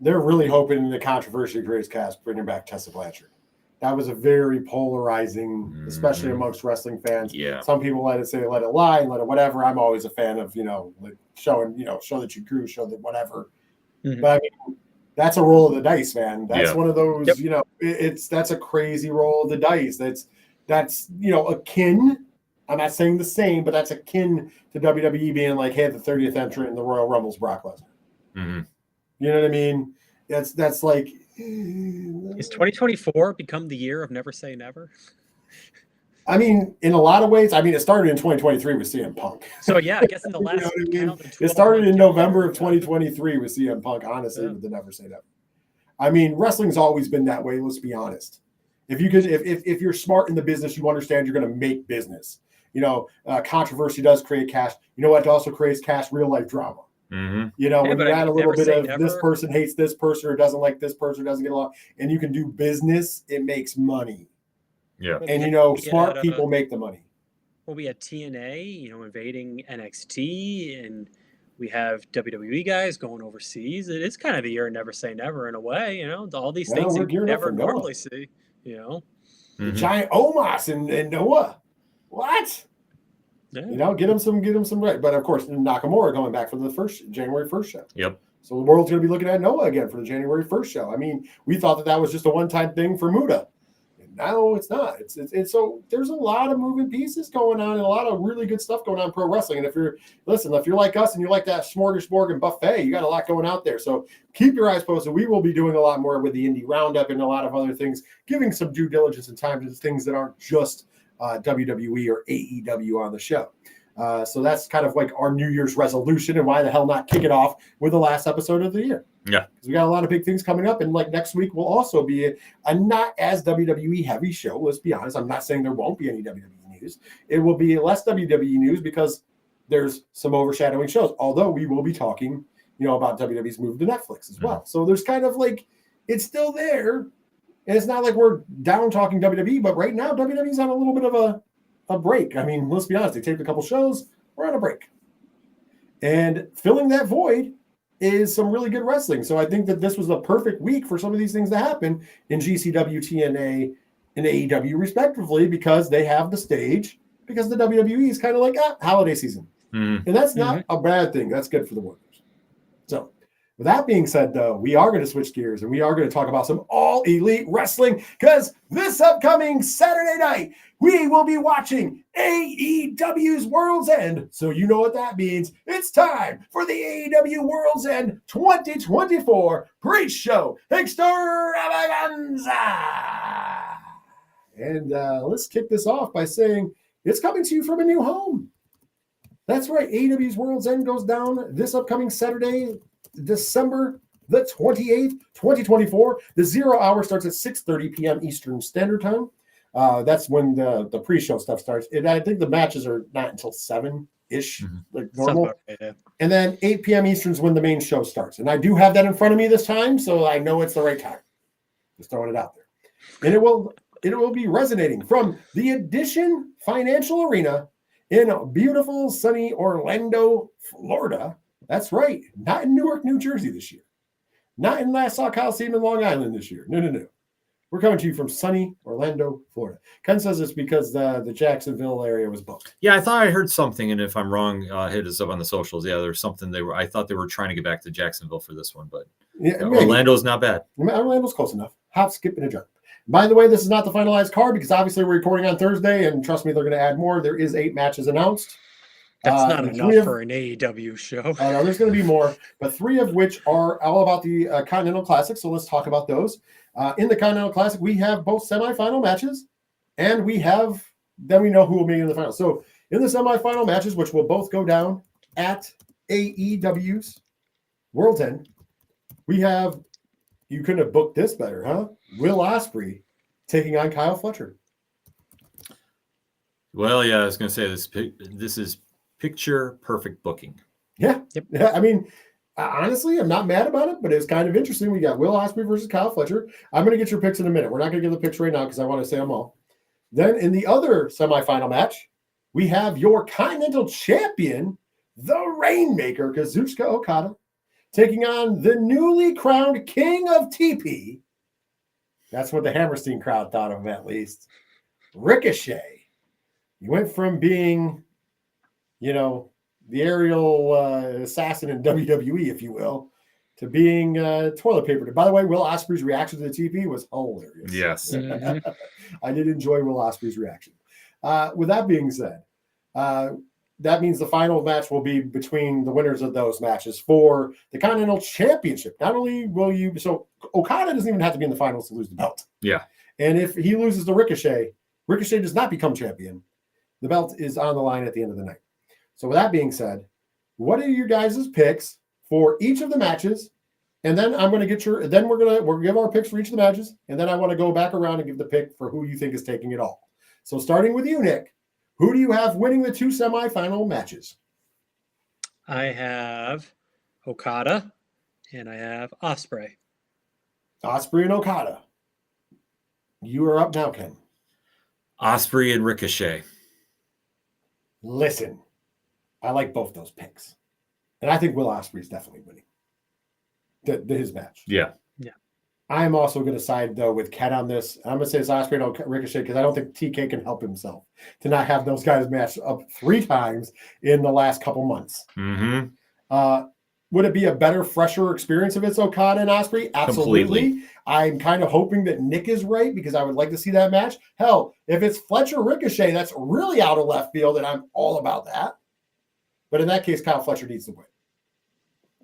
they're really hoping in the controversy creates cast bringing back Tessa Blanchard. That was a very polarizing, especially amongst wrestling fans. Yeah. Some people let it lie, and let it whatever. I'm always a fan of, show that you grew, show that whatever. But I mean, that's a roll of the dice, man. That's one of those, Yep. you know, that's a crazy roll of the dice. That's akin. I'm not saying the same, but that's akin to WWE being like, hey, the 30th entrant in the Royal Rumble's Brock Lesnar. Mm-hmm. You know what I mean? That's like. Is 2024 become the year of never say never? I mean, in a lot of ways, it started in 2023 with CM Punk. So yeah, I guess in the You know last what I mean? count of It started in 12 November of calendar, 2023 with CM Punk, honestly, Yeah. with the never say never. I mean, wrestling's always been that way, let's be honest. If you're smart in the business, you understand you're going to make business. Controversy does create cash. You know what also creates cash? Real life drama. Mm-hmm. When you add a little bit of never. this person hates this person or doesn't like this person, doesn't get along, and you can do business, it makes money. Yeah. Well, And smart people make the money. Well, we had TNA, invading NXT, and we have WWE guys going overseas. It is kind of the year of never say never in a way, all these things we're you gearing up never for Noah. normally see, The giant Omos and Noah. What? Yeah. Get him some right. But of course, Nakamura going back for the January 1st show. Yep. So the world's going to be looking at Noah again for the January 1st show. I mean, we thought that was just a one-time thing for Muda. And now it's not. It's so there's a lot of moving pieces going on and a lot of really good stuff going on in pro wrestling. And if you're like us and you like that smorgasbord and buffet, you got a lot going out there. So keep your eyes posted. We will be doing a lot more with the indie roundup and a lot of other things, giving some due diligence and time to things that aren't just WWE or AEW on the show. So that's kind of like our New Year's resolution, and why the hell not kick it off with the last episode of the year? Yeah, because we got a lot of big things coming up, and like next week will also be a not as WWE heavy show. Let's be honest. I'm not saying there won't be any WWE news. It will be less WWE news because there's some overshadowing shows. Although we will be talking, about WWE's move to Netflix as well. So there's kind of like it's still there. And it's not like we're down talking WWE, but right now WWE's on a little bit of a break. I mean, let's be honest. They taped a couple shows. We're on a break. And filling that void is some really good wrestling. So I think that this was a perfect week for some of these things to happen in GCW, TNA, and AEW respectively, because they have the stage, because the WWE is kind of like holiday season. Mm-hmm. And that's not a bad thing. That's good for the workers. So with that being said, though, we are going to switch gears and we are going to talk about some all elite wrestling, because this upcoming Saturday night, we will be watching AEW's World's End. So you know what that means. It's time for the AEW World's End 2024 pre-show Extravaganza. And let's kick this off by saying it's coming to you from a new home. That's right. AEW's World's End goes down this upcoming Saturday, December the 28th, 2024. The 0 hour starts at 6:30 p.m. Eastern Standard Time. That's when the pre-show stuff starts. And I think the matches are not until 7-ish, like normal. Right, yeah. And then 8 p.m. Eastern is when the main show starts. And I do have that in front of me this time, so I know it's the right time. Just throwing it out there. And it will be resonating from the Edition Financial Arena in beautiful, sunny Orlando, Florida. That's right. Not in Newark, New Jersey this year. Not in Nassau Coliseum in Long Island this year. No. We're coming to you from sunny Orlando, Florida. Ken says it's because the Jacksonville area was booked. Yeah, I thought I heard something, and if I'm wrong, hit us up on the socials. Yeah, there's something I thought they were trying to get back to Jacksonville for this one, but Orlando's not bad. Orlando's close enough. Hop, skip, and a jump. By the way, this is not the finalized card because obviously we're recording on Thursday, and trust me, they're going to add more. There is 8 matches announced. That's not enough for an AEW show. No, there's going to be more, but 3 of which are all about the Continental Classic. So let's talk about those. In the Continental Classic, we have both semifinal matches, and then we know who will be in the final. So in the semifinal matches, which will both go down at AEW's World's End, we have, you couldn't have booked this better, huh? Will Ospreay taking on Kyle Fletcher. Well, yeah, I was going to say this is picture perfect booking. Yeah. Yep. Yeah. I mean, honestly, I'm not mad about it, but it's kind of interesting. We got Will Ospreay versus Kyle Fletcher. I'm going to get your picks in a minute. We're not going to give the picks right now because I want to say them all. Then in the other semifinal match, we have your Continental Champion, the Rainmaker, Kazuchika Okada, taking on the newly crowned King of TP. That's what the Hammerstein crowd thought of him, at least. Ricochet. He went from being, the aerial assassin in WWE, if you will, to being toilet paper. By the way, Will Ospreay's reaction to the TV was hilarious. Yes. I did enjoy Will Ospreay's reaction. With that being said, that means the final match will be between the winners of those matches for the Continental Championship. Not only will you, so Okada doesn't even have to be in the finals to lose the belt. Yeah. And if he loses to Ricochet, Ricochet does not become champion. The belt is on the line at the end of the night. So with that being said, what are your guys' picks for each of the matches? And then I'm going to get we'll give our picks for each of the matches. And then I want to go back around and give the pick for who you think is taking it all. So starting with you, Nick, who do you have winning the 2 semifinal matches? I have Okada and I have Ospreay. Ospreay and Okada. You are up now, Ken. Ospreay and Ricochet. Listen, I like both those picks. And I think Will Ospreay is definitely winning his match. Yeah. I'm also going to side, though, with Ken on this. I'm going to say it's Ospreay and Ricochet because I don't think TK can help himself to not have those guys match up 3 times in the last couple months. Mm-hmm. Would it be a better, fresher experience if it's Okada and Ospreay? Absolutely. Completely. I'm kind of hoping that Nick is right because I would like to see that match. Hell, if it's Fletcher Ricochet, that's really out of left field, and I'm all about that. But in that case, Kyle Fletcher needs to win.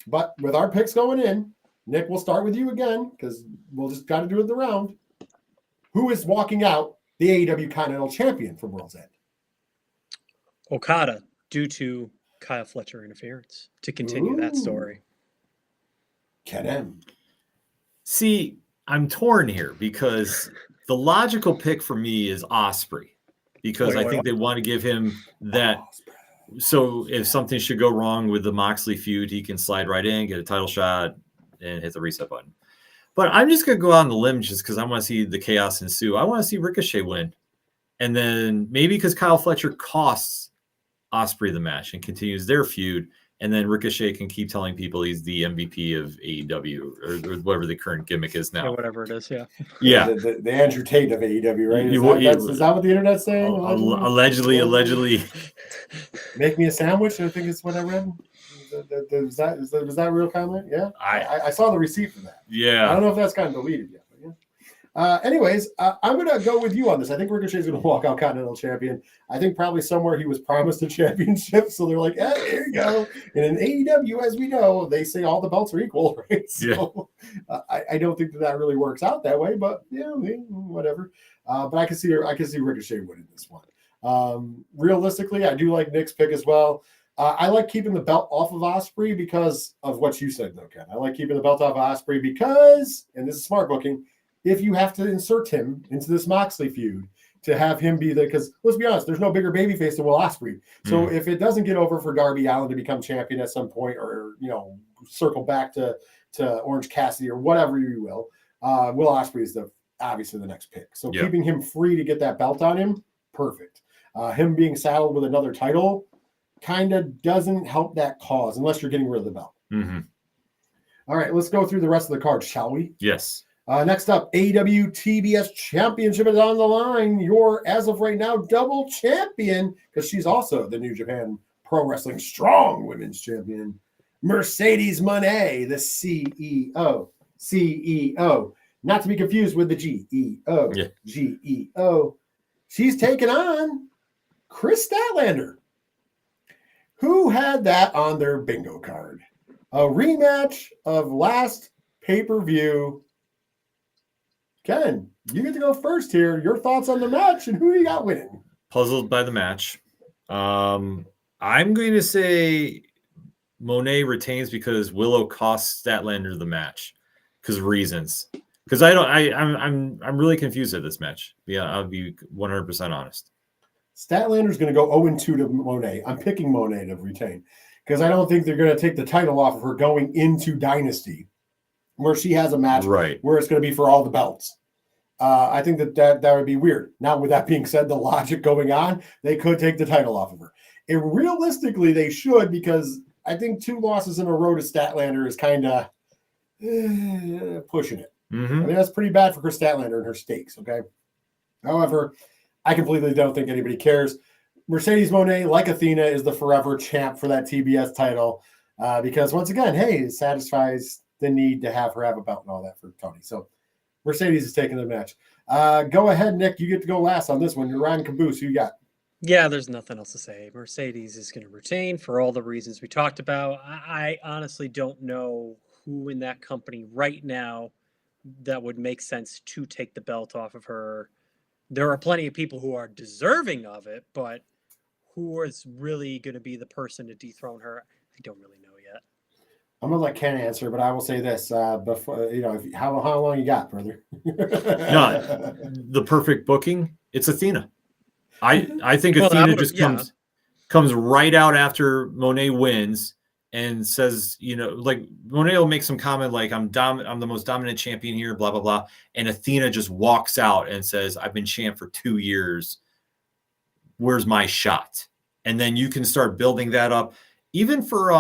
But with our picks going in, Nick, we'll start with you again because we'll just got to do it the round. Who is walking out the AEW Continental Champion from World's End? Okada, due to Kyle Fletcher interference, to continue that story. Ken M. See, I'm torn here because the logical pick for me is Ospreay because I think they want to give him that. So if something should go wrong with the Moxley feud, he can slide right in, get a title shot, and hit the reset button. But I'm just going to go out on the limb just because I want to see the chaos ensue. I want to see Ricochet win. And then maybe because Kyle Fletcher costs Ospreay the match and continues their feud, and then Ricochet can keep telling people he's the MVP of AEW or whatever the current gimmick is now. Yeah, whatever it is, yeah. Yeah. The Andrew Tate of AEW, right? Is that what the internet's saying? Allegedly. Make me a sandwich, I think it's what I read. Was that a real comment? Yeah. I saw the receipt for that. Yeah. I don't know if that's gotten deleted yet. But yeah. Anyways, I'm going to go with you on this. I think Ricochet's going to walk out Continental Champion. I think probably somewhere he was promised a championship. So they're like, there you go. And in AEW, as we know, they say all the belts are equal, right? So I don't think that really works out that way, but yeah, whatever. But I can see Ricochet winning this one. Realistically, I do like Nick's pick as well. I like keeping the belt off of Ospreay because of what you said, though, Ken. I like keeping the belt off of Ospreay because, and this is smart booking, if you have to insert him into this Moxley feud to have him be because let's be honest, there's no bigger babyface than Will Ospreay. So if it doesn't get over for Darby Allin to become champion at some point, or circle back to Orange Cassidy or whatever you will, Will Ospreay is obviously the next pick. So keeping him free to get that belt on him, perfect. Him being saddled with another title kind of doesn't help that cause unless you're getting rid of the belt. Mm-hmm. All right, let's go through the rest of the card, shall we? Yes. Next up, AEW TBS Championship is on the line. Your, as of right now, double champion, because she's also the New Japan Pro Wrestling Strong Women's Champion, Mercedes Moné, the CEO. Not to be confused with the GEO. Yeah. GEO. She's taken on Chris Statlander, who had that on their bingo card. A rematch of last pay-per-view. Ken, you get to go first here. Your thoughts on the match and who you got winning? Puzzled by the match. I'm going to say Monet retains because Willow costs Statlander the match because of reasons. Because I'm really confused at this match. Yeah, I'll be 100% honest. Statlander's going to go 0-2 to Monet. I'm picking Monet to retain because I don't think they're going to take the title off of her going into Dynasty, where she has a match where it's going to be for all the belts. I think that would be weird. Now, with that being said, the logic going on, they could take the title off of her. And realistically, they should, because I think 2 losses in a row to Statlander is kind of pushing it. Mm-hmm. I mean, that's pretty bad for Chris Statlander and her stakes, okay? However, I completely don't think anybody cares. Mercedes Moné, like Athena, is the forever champ for that TBS title because, once again, hey, it satisfies the need to have her have a belt and all that for Tony. So Mercedes is taking the match. Go ahead, Nick. You get to go last on this one. You're riding caboose. Who you got? Yeah, there's nothing else to say. Mercedes is going to retain for all the reasons we talked about. I honestly don't know who in that company right now that would make sense to take the belt off of her. There are plenty of people who are deserving of it, but who is really going to be the person to dethrone her? I don't really know yet. I'm gonna let Ken answer, but I will say this: before how long you got, brother? No, the perfect booking. It's Athena. I think Athena just comes right out after Monet wins and says, like Monet will make some comment like I'm the most dominant champion here, blah blah blah, and Athena just walks out and says, "I've been champ for 2 years. Where's my shot?" And then you can start building that up, even for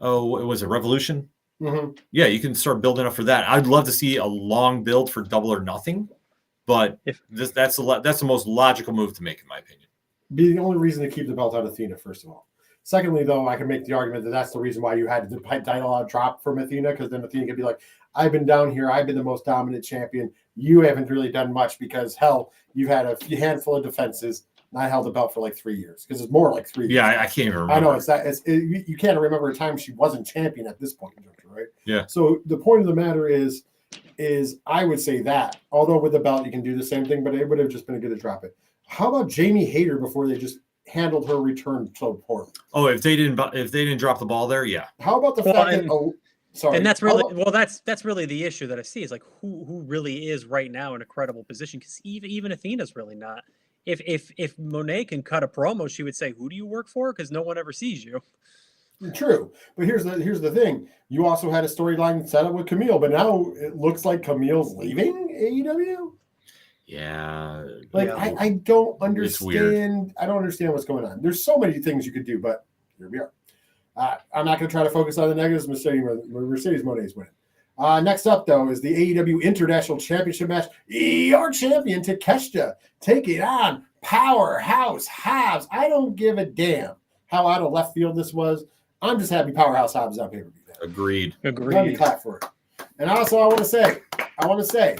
was it Revolution? Mm-hmm. Yeah, you can start building up for that. I'd love to see a long build for Double or Nothing. But that's the most logical move to make, in my opinion. Be the only reason to keep the belt on Athena, first of all. Secondly, though, I can make the argument that that's the reason why you had the title drop from Athena, because then Athena could be like, I've been down here. I've been the most dominant champion. You haven't really done much because, hell, you've had a handful of defenses. And I held the belt for like 3 years because it's more like 3 years. Yeah, I can't even remember. I know you can't remember a time she wasn't champion at this point, right? Yeah. So the point of the matter is I would say that, although with the belt you can do the same thing, but it would have just been good to drop it. How about Jamie Hayter before they just handled her return so poorly? Oh, if they didn't drop the ball there, yeah. How about the fact that sorry. And that's really that's really the issue that I see is like who really is right now in a credible position, because even Athena's really not. If Monet can cut a promo, she would say, "Who do you work for?" Because no one ever sees you. True, but here's the thing. You also had a storyline set up with Camille, but now it looks like Camille's leaving AEW. Yeah, I don't understand. I don't understand what's going on. There's so many things you could do, but here we are. I'm not going to try to focus on the negatives. Mercedes Monet's winning. Next up, though, is the AEW International Championship match. Your champion Takeshita taking on Powerhouse Hobbs. I don't give a damn how out of left field this was. I'm just happy Powerhouse Hobbs is on pay-per-view. Agreed. Let me clap for it. And also, I want to say,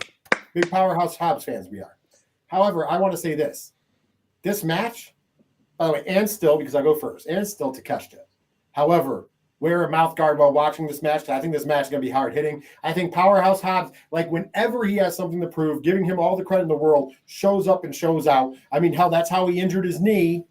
big Powerhouse Hobbs fans we are. However, I want to say this match, by the way, and still, because I go first, and still Takeshita. However, wear a mouth guard while watching this match. I think this match is going to be hard hitting. I think Powerhouse Hobbs, like whenever he has something to prove, giving him all the credit in the world, shows up and shows out. I mean, hell, that's how he injured his knee.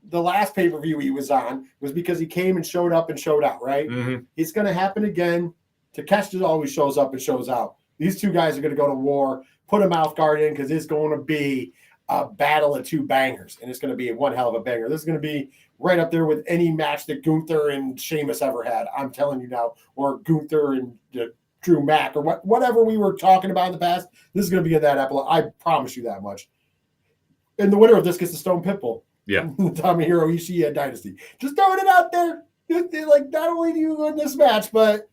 The last pay-per-view he was on was because he came and showed up and showed out, right? Mm-hmm. It's going to happen again. Takeshita always shows up and shows out. These two guys are going to go to war. Put a mouth guard in because it's going to be a battle of two bangers, and it's going to be one hell of a banger. This is going to be right up there with any match that Gunther and Sheamus ever had. I'm telling you now, or Gunther and Drew Mack, or whatever we were talking about in the past. This is going to be in that epilogue. I promise you that much. And the winner of this gets the Stone Pitbull. Yeah. Tomohiro Ishii Dynasty. Just throwing it out there. Like, not only do you win this match, but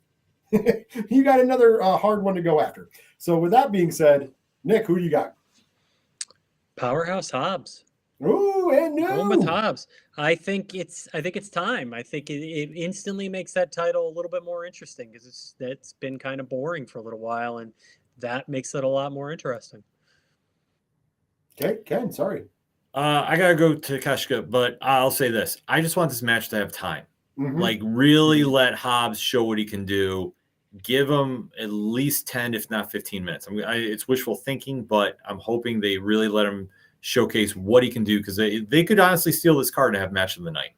you got another hard one to go after. So with that being said, Nick, who do you got? Powerhouse Hobbs. Ooh, and no. Going with Hobbs. I think it's time. I think it instantly makes that title a little bit more interesting because it's been kind of boring for a little while, and that makes it a lot more interesting. Okay, Ken, sorry. I gotta go to Takeshita, but I'll say this: I just want this match to have time. Mm-hmm. Like, really let Hobbs show what he can do. Give him at least 10, if not 15 minutes. It's wishful thinking, but I'm hoping they really let him showcase what he can do, because they could honestly steal this card to have match of the night.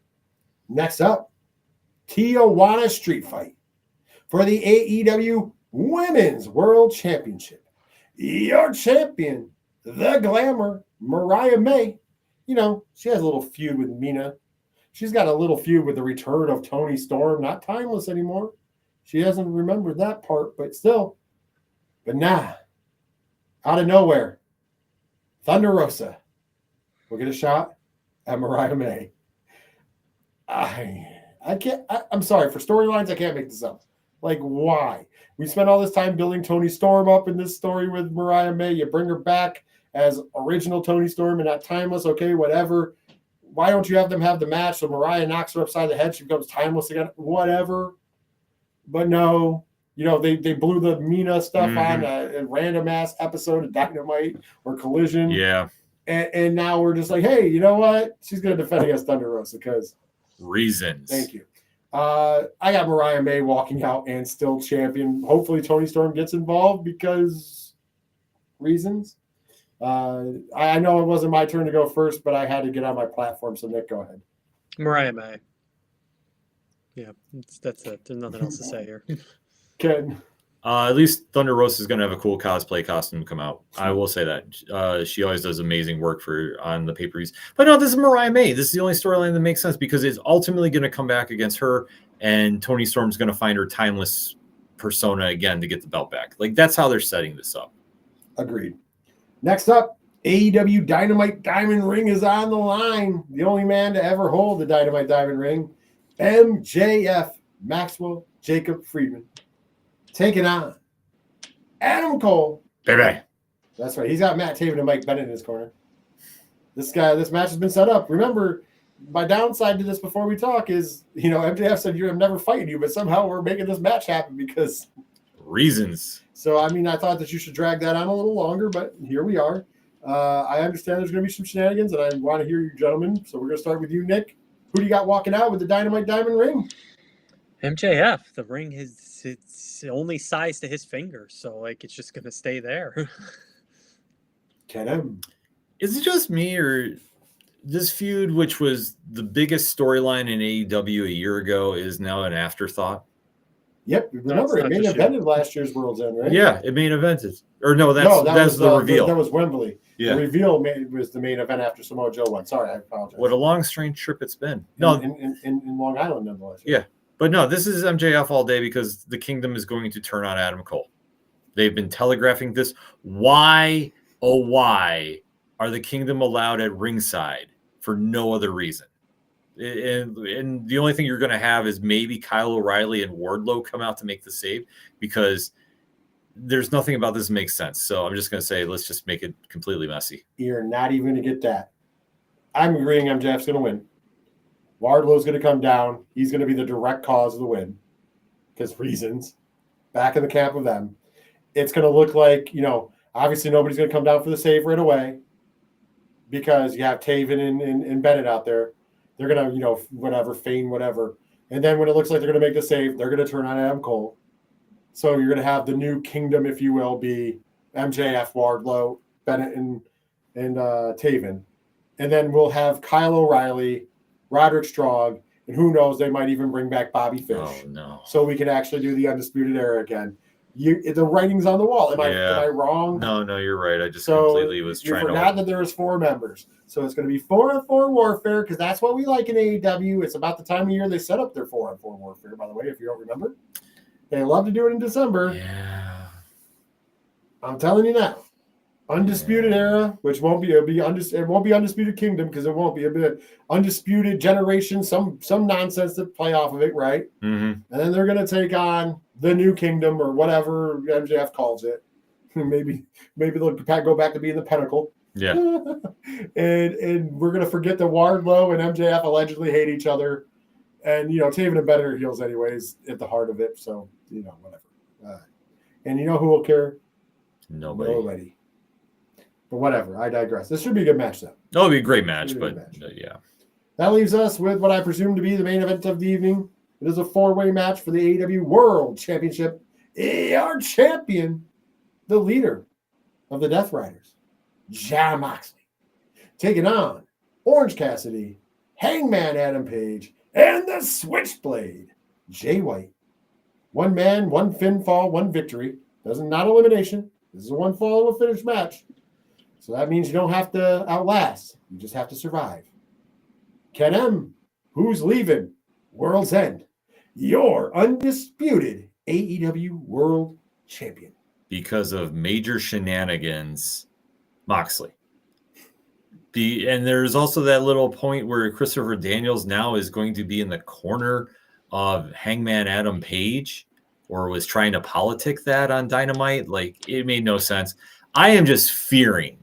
Next up, Tijuana Street Fight for the AEW Women's World Championship. Your champion, the Glamour, Mariah May. You know, she has a little feud with Mina. She's got a little feud with the return of Toni Storm, not timeless anymore. She hasn't remembered that part, but still. But nah, out of nowhere, Thunder Rosa will get a shot at Mariah May. I can't. I'm sorry, for storylines, I can't make this up. Like, why? We spent all this time building Toni Storm up in this story with Mariah May. You bring her back as original Toni Storm and not timeless. Okay, whatever. Why don't you have them have the match so Mariah knocks her upside the head? She becomes timeless again. Whatever. But no, they blew the Mina stuff on Mhm. a random ass episode of Dynamite or Collision. Yeah. And now we're just like, hey, you know what? She's going to defend against Thunder Rosa because Reasons. thank you. I got Mariah May walking out and still champion. Hopefully Toni Storm gets involved because reasons. I know it wasn't my turn to go first, but I had to get on my platform. So Nick, go ahead. Mariah May. Yeah, that's it. There's nothing else to say here. Ken. At least Thunder Rosa is going to have a cool cosplay costume come out. I will say that. She always does amazing work on the pay-per-views. But no, this is Mariah May. This is the only storyline that makes sense because it's ultimately going to come back against her, and Toni Storm's going to find her timeless persona again to get the belt back. Like, that's how they're setting this up. Agreed. Next up, AEW Dynamite Diamond Ring is on the line. The only man to ever hold the Dynamite Diamond Ring, MJF, Maxwell Jacob Friedman, taking on Adam Cole. Baby. That's right. He's got Matt Taven and Mike Bennett in his corner. This match has been set up. Remember, my downside to this before we talk is, MJF said, I'm never fighting you, but somehow we're making this match happen because reasons. So, I thought that you should drag that on a little longer, but here we are. I understand there's going to be some shenanigans, and I want to hear you gentlemen. So we're going to start with you, Nick. Who do you got walking out with the Dynamite Diamond Ring? MJF. The ring it's only size to his finger, so it's just going to stay there. Is it just me, or this feud, which was the biggest storyline in AEW a year ago, is now an afterthought? Yep. Remember, it main evented last year's World's End, right? Yeah, it main evented. Or no, that's the reveal. That was Wembley. Yeah. The reveal was the main event after Samoa Joe won. Sorry, I apologize. What a long, strange trip it's been. No, in Long Island, nonetheless. Yeah, but no, this is MJF all day because the Kingdom is going to turn on Adam Cole. They've been telegraphing this. Why, oh why, are the Kingdom allowed at ringside for no other reason? And the only thing you're going to have is maybe Kyle O'Reilly and Wardlow come out to make the save because there's nothing about this that makes sense. So I'm just going to say, let's just make it completely messy. You're not even going to get that. I'm agreeing MJF's going to win. Wardlow's going to come down. He's going to be the direct cause of the win because reasons. Back in the camp of them. It's going to look like, obviously nobody's going to come down for the save right away because you have Taven and Bennett out there. They're going to, feign whatever. And then when it looks like they're going to make the save, they're going to turn on Adam Cole. So you're going to have the new Kingdom, if you will, be MJF, Wardlow, Bennett, and Taven. And then we'll have Kyle O'Reilly, Roderick Strong, and who knows, they might even bring back Bobby Fish. Oh, no. So we can actually do the Undisputed Era again. The writing's on the wall. Am I wrong? No, you're right. I just completely was trying to. You forgot that there was 4 members. So it's going to be 4-on-4 warfare because that's what we like in AEW. It's about the time of year they set up their 4-on-4 warfare, by the way, if you don't remember. They love to do it in December. Yeah. I'm telling you now. Undisputed Era, which it won't be Undisputed Kingdom because it won't be a bit Undisputed Generation, some nonsense to play off of it, right? Mm-hmm. And then they're going to take on the New Kingdom or whatever MJF calls it. Maybe they'll go back to being the Pinnacle. Yeah. and we're going to forget that Wardlow and MJF allegedly hate each other. And, Taven and Bennett are heels anyways at the heart of it. So, whatever. And you know who will care? Nobody. But whatever. I digress. This should be a good match, though. It'll be a great match, yeah. That leaves us with what I presume to be the main event of the evening. It is a 4-way match for the AEW World Championship. Our champion, the leader of the Death Riders, Jon Moxley, taking on Orange Cassidy, Hangman Adam Page, and the Switchblade, Jay White. 1 man, 1 pinfall, 1 victory. Not elimination. This is a 1 fall of a finished match. So that means you don't have to outlast. You just have to survive. Ken M., who's leaving? World's End. Your undisputed AEW World Champion. Because of major shenanigans, Moxley. And there's also that little point where Christopher Daniels now is going to be in the corner of Hangman Adam Page, or was trying to politic that on Dynamite. It made no sense. I am just fearing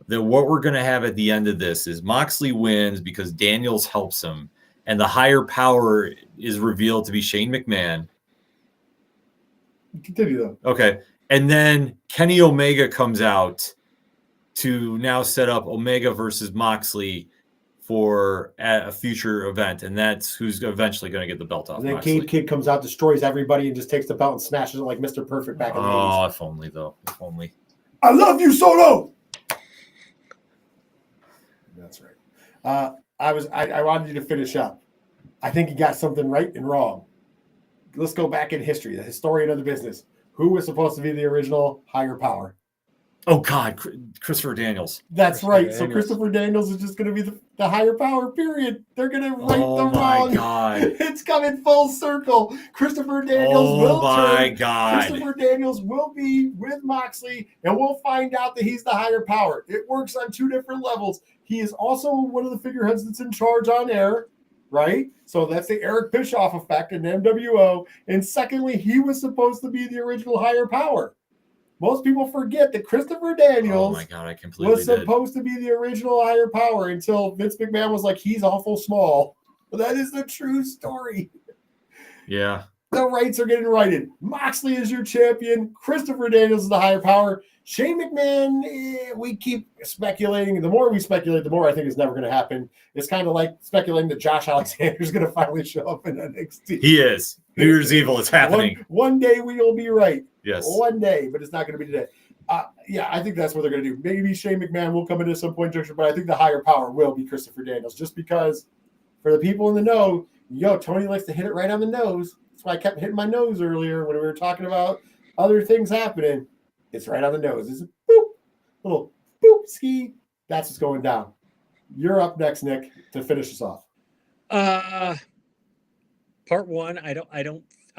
that what we're going to have at the end of this is Moxley wins because Daniels helps him, and the higher power is revealed to be Shane McMahon. Continue though. Okay. And then Kenny Omega comes out to now set up Omega versus Moxley for a future event, and that's who's eventually going to get the belt off. And then Moxley. Gabe Kidd comes out, destroys everybody, and just takes the belt and smashes it like Mr. Perfect back in the 80s. Oh, if only though. If only. I love you, Solo. That's right. I wanted you to finish up. I think you got something right and wrong. Let's go back in history. The historian of the business. Who was supposed to be the original higher power? Oh God, Christopher Daniels. That's Christopher right. Daniels. So Christopher Daniels is just going to be the higher power, period. They're going to right the Oh my wrong. God. It's coming full circle. Christopher Daniels will Oh my turn. God. Christopher Daniels will be with Moxley, and we'll find out that he's the higher power. It works on two different levels. He is also one of the figureheads that's in charge on air, right? So that's the Eric Bischoff effect in NWO. And secondly, he was supposed to be the original higher power. Most people forget that Christopher Daniels Oh my God, I completely was did. supposed to be the original higher power until Vince McMahon was like, he's awful small. But that is the true story. Yeah. The rights are getting righted. Moxley is your champion. Christopher Daniels is the higher power. Shane McMahon, we keep speculating. The more we speculate, the more I think it's never going to happen. It's kind of like speculating that Josh Alexander is going to finally show up in NXT. He is. New Year's Evil is happening. One day we will be right. Yes. One day, but it's not going to be today. Yeah, I think that's what they're going to do. Maybe Shane McMahon will come in at some point, but I think the higher power will be Christopher Daniels, just because for the people in the know, Tony likes to hit it right on the nose. That's why I kept hitting my nose earlier when we were talking about other things happening. It's right on the nose. It's a boop, little boop ski. That's what's going down. You're up next, Nick, to finish us off. Part one, I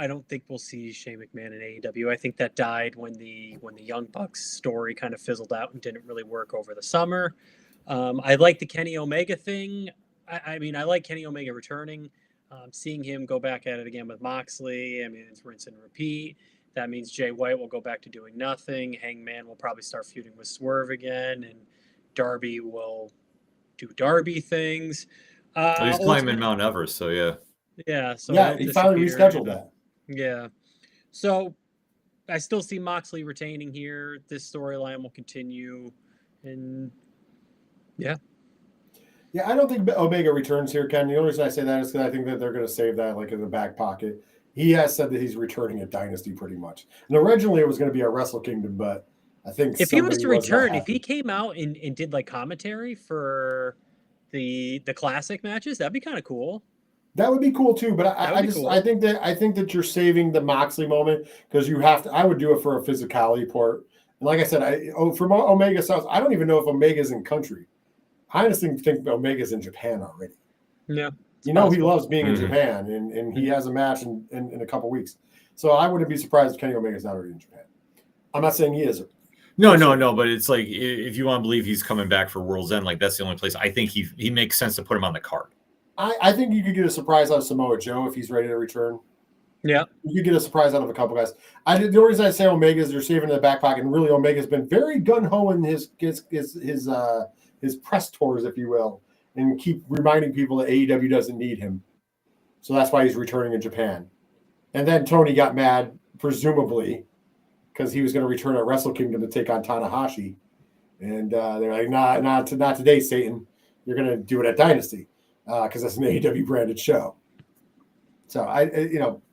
don't think we'll see Shane McMahon in AEW. I think that died when the Young Bucks story kind of fizzled out and didn't really work over the summer. I like the Kenny Omega thing. I mean, I like Kenny Omega returning. Seeing him go back at it again with Moxley, I mean, it's rinse and repeat. That means Jay White will go back to doing nothing. Hangman will probably start feuding with Swerve again, and Darby will do Darby things. He's climbing Mount Everest, so yeah. Yeah. So yeah, he finally rescheduled that. Yeah. So I still see Moxley retaining here. This storyline will continue. And yeah. Yeah, I don't think Omega returns here, Ken. The only reason I say that is because I think that they're going to save that like in the back pocket. He has said that he's returning at Dynasty pretty much. And originally it was going to be a Wrestle Kingdom, but I think if he was to return, if he came out and did like commentary for the classic matches, that'd be kind of cool. That would be cool too, but I think that you're saving the Moxley moment because you have to. I would do it for a physicality port. And like I said, from Omega South, I don't even know if Omega's in country. I honestly think Omega's in Japan already. Yeah, he loves being in Japan, and he has a match in a couple weeks. So I wouldn't be surprised if Kenny Omega's not already in Japan. I'm not saying he is. No, but it's like if you want to believe he's coming back for World's End, like that's the only place I think he makes sense to put him on the card. I think you could get a surprise out of Samoa Joe if he's ready to return. Yeah. You could get a surprise out of a couple guys. The only reason I say Omega is they're saving in the back pocket, and really Omega's been very gung-ho in his press tours, if you will, and keep reminding people that AEW doesn't need him. So that's why he's returning in Japan. And then Tony got mad, presumably, because he was going to return at Wrestle Kingdom to take on Tanahashi. And they're like, not today, Satan. You're going to do it at Dynasty. Because that's an AEW branded show. So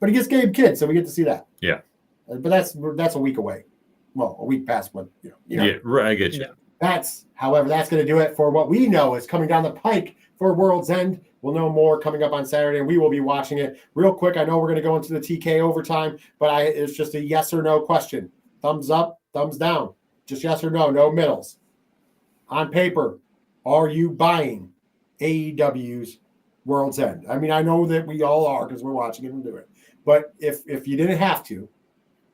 but he gets Gabe Kidd, so we get to see that. Yeah. But that's a week away. Well, a week past, but Yeah, right, I get you. Yeah. However, that's going to do it for what we know is coming down the pike for World's End. We'll know more coming up on Saturday, and we will be watching it real quick. I know we're going to go into the TK overtime, but it's just a yes or no question. Thumbs up, thumbs down. Just yes or no, no middles. On paper, are you buying AEW's World's End? I mean, I know that we all are because we're watching it and do it. But if you didn't have to,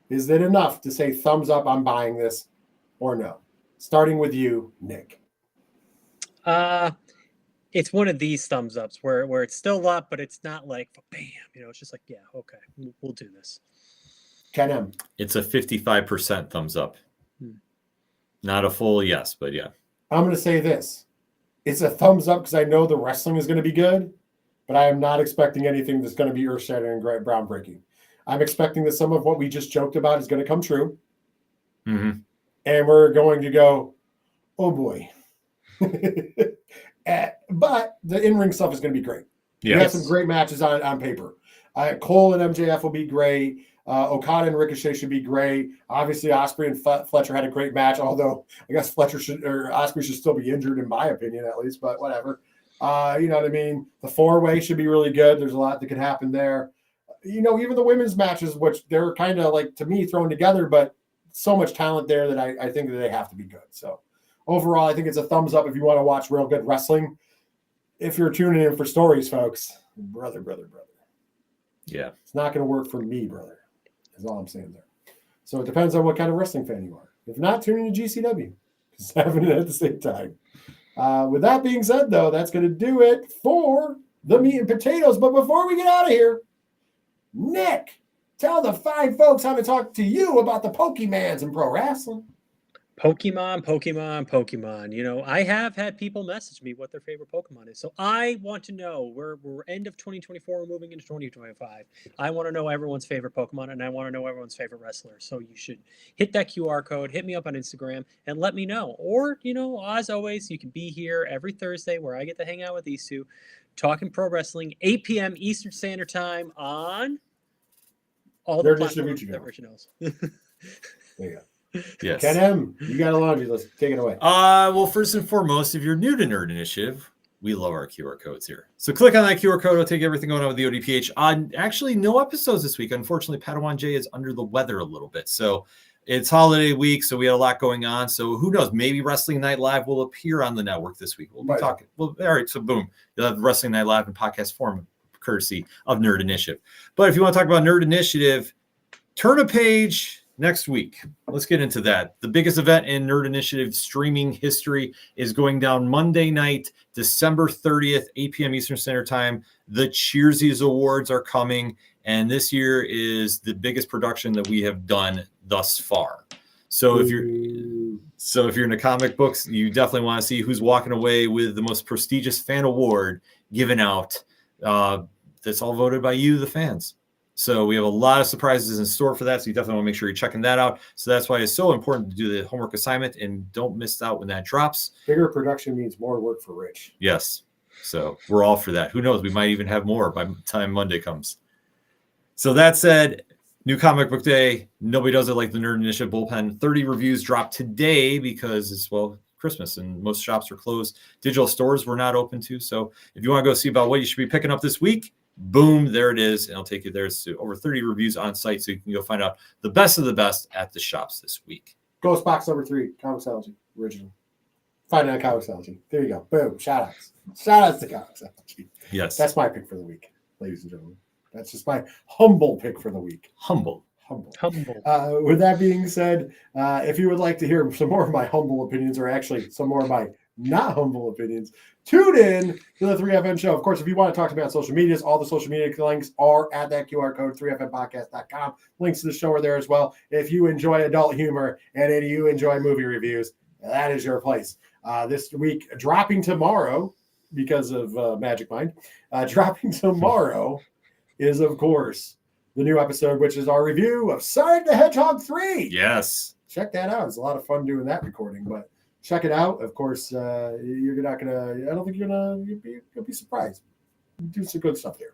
is it enough to say thumbs up, I'm buying this, or no? Starting with you, Nick. It's one of these thumbs ups where it's still up, but it's not like bam. It's just like, yeah, okay, we'll do this. Ken M. It's a 55% thumbs up. Not a full yes, but yeah. I'm going to say this. It's a thumbs up because I know the wrestling is going to be good, but I am not expecting anything that's going to be earth-shattering and groundbreaking. I'm expecting that some of what we just joked about is going to come true. Mm-hmm. And we're going to go, oh boy. But the in-ring stuff is going to be great. Yes. We have some great matches on paper. Cole and MJF will be great. Okada and Ricochet should be great. Obviously, Ospreay and Fletcher had a great match, although I guess Ospreay should still be injured, in my opinion, at least, but whatever. You know what I mean? The four-way should be really good. There's a lot that could happen there. You know, even the women's matches, which they're kind of like, to me, thrown together, but so much talent there that I think that they have to be good. So overall, I think it's a thumbs up if you want to watch real good wrestling. If you're tuning in for stories, folks, brother. Yeah. It's not going to work for me, brother. Is all I'm saying there. So it depends on what kind of wrestling fan you are. If not, tune in to GCW. It's happening at the same time. With that being said, though, that's going to do it for the meat and potatoes. But before we get out of here, Nick, tell the fine folks how to talk to you about the Pokemans in pro wrestling. Pokemon. You know, I have had people message me what their favorite Pokemon is. So I want to know. We're end of 2024, we're moving into 2025. I want to know everyone's favorite Pokemon, and I want to know everyone's favorite wrestler. So you should hit that QR code, hit me up on Instagram, and let me know. Or, you know, as always, you can be here every Thursday where I get to hang out with these two, talking pro wrestling, 8 p.m. Eastern Standard Time on all the platforms that Richard knows. There you go. Yes. Ken M, you got a laundry list. Take it away. Well, first and foremost, if you're new to Nerd Initiative, we love our QR codes here. So click on that QR code. It'll take everything going on with the ODPH. Actually, no episodes this week. Unfortunately, Padawan J is under the weather a little bit. So it's holiday week, so we had a lot going on. So who knows? Maybe Wrestling Night Live will appear on the network this week. We'll be talking. Well, all right. So boom, you'll have Wrestling Night Live in podcast form, courtesy of Nerd Initiative. But if you want to talk about Nerd Initiative, turn a page. Next week, let's get into that. The biggest event in Nerd Initiative streaming history is going down Monday night, December 30th, 8 p.m. Eastern Standard Time. The Cheersies Awards are coming, and this year is the biggest production that we have done thus far. So if you're into comic books, you definitely want to see who's walking away with the most prestigious fan award given out. That's all voted by you, the fans. So we have a lot of surprises in store for that. So you definitely want to make sure you're checking that out. So that's why it's so important to do the homework assignment and don't miss out when that drops. Bigger production means more work for Rich. Yes. So we're all for that. Who knows? We might even have more by the time Monday comes. So that said, new comic book day. Nobody does it like the Nerd Initiative bullpen. 30 reviews dropped today because it's, well, Christmas and most shops are closed. Digital stores were not open too. So if you want to go see about what you should be picking up this week, boom, there it is. And I'll take you there. It's over 30 reviews on site. So you can go find out the best of the best at the shops this week. Ghost Box number 3, Comicsology, original. Find it on Comicsology. There you go. Boom. Shout outs. Shout outs to Comicsology. Yes. That's my pick for the week, ladies and gentlemen. That's just my humble pick for the week. Humble. With that being said, if you would like to hear some more of my humble opinions, or actually some more of my not humble opinions, tune in to the 3FN show. Of course, if you want to talk to me on social medias, all the social media links are at that QR code, 3FNpodcast.com. Links to the show are there as well. If you enjoy adult humor and if you enjoy movie reviews, that is your place. This week, dropping tomorrow, because of Magic Mind, dropping tomorrow is, of course, the new episode, which is our review of Sonic the Hedgehog 3. Yes. Check that out. It's a lot of fun doing that recording, but check it out. Of course, you're not going to, I don't think you'll be surprised. Do some good stuff there.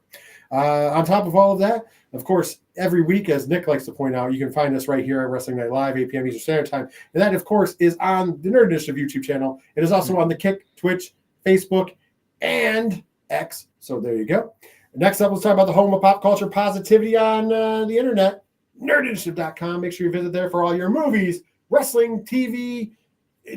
On top of all of that, of course, every week, as Nick likes to point out, you can find us right here at Wrestling Night Live, 8 p.m. Eastern Standard Time. And that, of course, is on the Nerd Initiative YouTube channel. It is also on the Kick, Twitch, Facebook, and X. So there you go. Next up, let's talk about the home of pop culture positivity on the internet, nerdinitiative.com. Make sure you visit there for all your movies, wrestling, TV,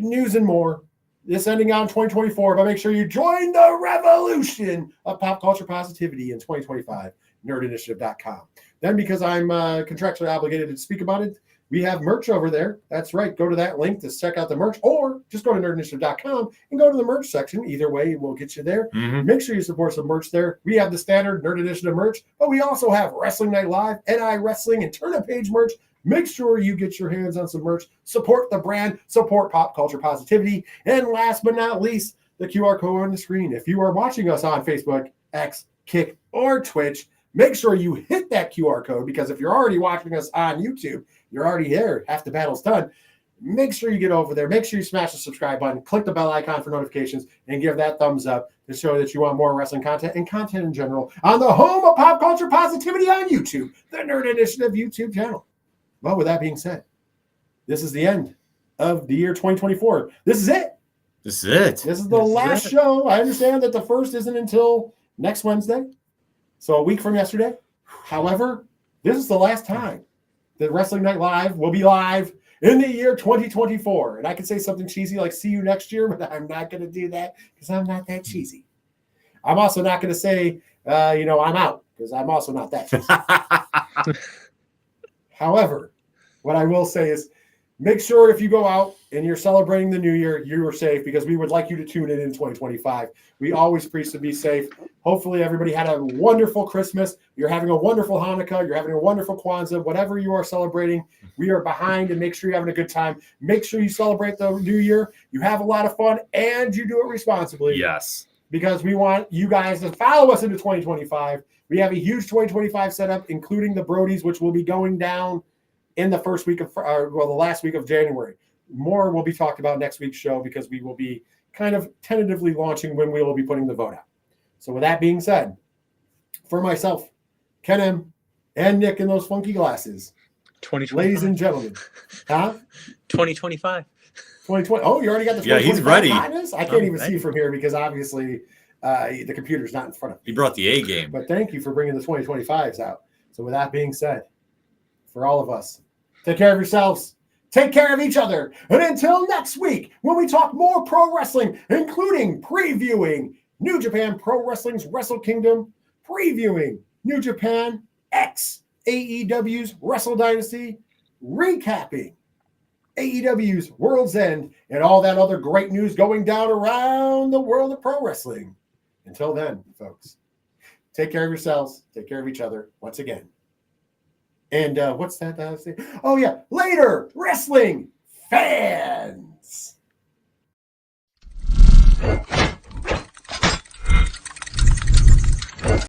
news, and more. This ending out in 2024, but make sure you join the revolution of pop culture positivity in 2025, nerdinitiative.com. Then, because I'm contractually obligated to speak about it, we have merch over there. That's right. Go to that link to check out the merch, or just go to nerdinitiative.com and go to the merch section. Either way, we'll get you there. Mm-hmm. Make sure you support some merch there. We have the standard Nerd Initiative merch, but we also have Wrestling Night Live, NI Wrestling, and Turn a Page merch. Make sure you get your hands on some merch. Support the brand. Support pop culture positivity. And last but not least, the QR code on the screen. If you are watching us on Facebook, X, Kick, or Twitch, make sure you hit that QR code, because if you're already watching us on YouTube, you're already there. Half the battle's done. Make sure you get over there. Make sure you smash the subscribe button, click the bell icon for notifications, and give that thumbs up to show that you want more wrestling content and content in general on the home of pop culture positivity on YouTube, the Nerd Initiative YouTube channel. Well, with that being said, this is the end of the year 2024. This is it. This is it. This is the last show. I understand that the first isn't until next Wednesday, so a week from yesterday. However, this is the last time that Wrestling Night Live will be live in the year 2024. And I could say something cheesy like see you next year, but I'm not going to do that because I'm not that cheesy. I'm also not going to say, I'm out, because I'm also not that cheesy. However, what I will say is make sure if you go out and you're celebrating the new year, you are safe, because we would like you to tune in 2025. We always preach to be safe. Hopefully everybody had a wonderful Christmas. You're having a wonderful Hanukkah. You're having a wonderful Kwanzaa. Whatever you are celebrating, we are behind, and make sure you're having a good time. Make sure you celebrate the new year. You have a lot of fun, and you do it responsibly. Yes. Because we want you guys to follow us into 2025. We have a huge 2025 setup, including the Brodies, which will be going down in the first week of, the last week of January. More will be talked about next week's show, because we will be kind of tentatively launching when we will be putting the vote out. So with that being said, for myself, Ken M, and Nick in those funky glasses, 2025. ladies and gentlemen, 2025. 2020. Oh, you already got the 2025 he's ready. hotness? I can't even see from here, because obviously the computer's not in front of me. He brought the A game. But thank you for bringing the 2025s out. So with that being said, for all of us, take care of yourselves. Take care of each other. And until next week, when we talk more pro wrestling, including previewing New Japan Pro Wrestling's Wrestle Kingdom, previewing New Japan X AEW's Wrestle Dynasty, recapping AEW's World's End, and all that other great news going down around the world of pro wrestling. Until then, folks, take care of yourselves. Take care of each other once again. And what's that? Oh, yeah. Later, wrestling fans.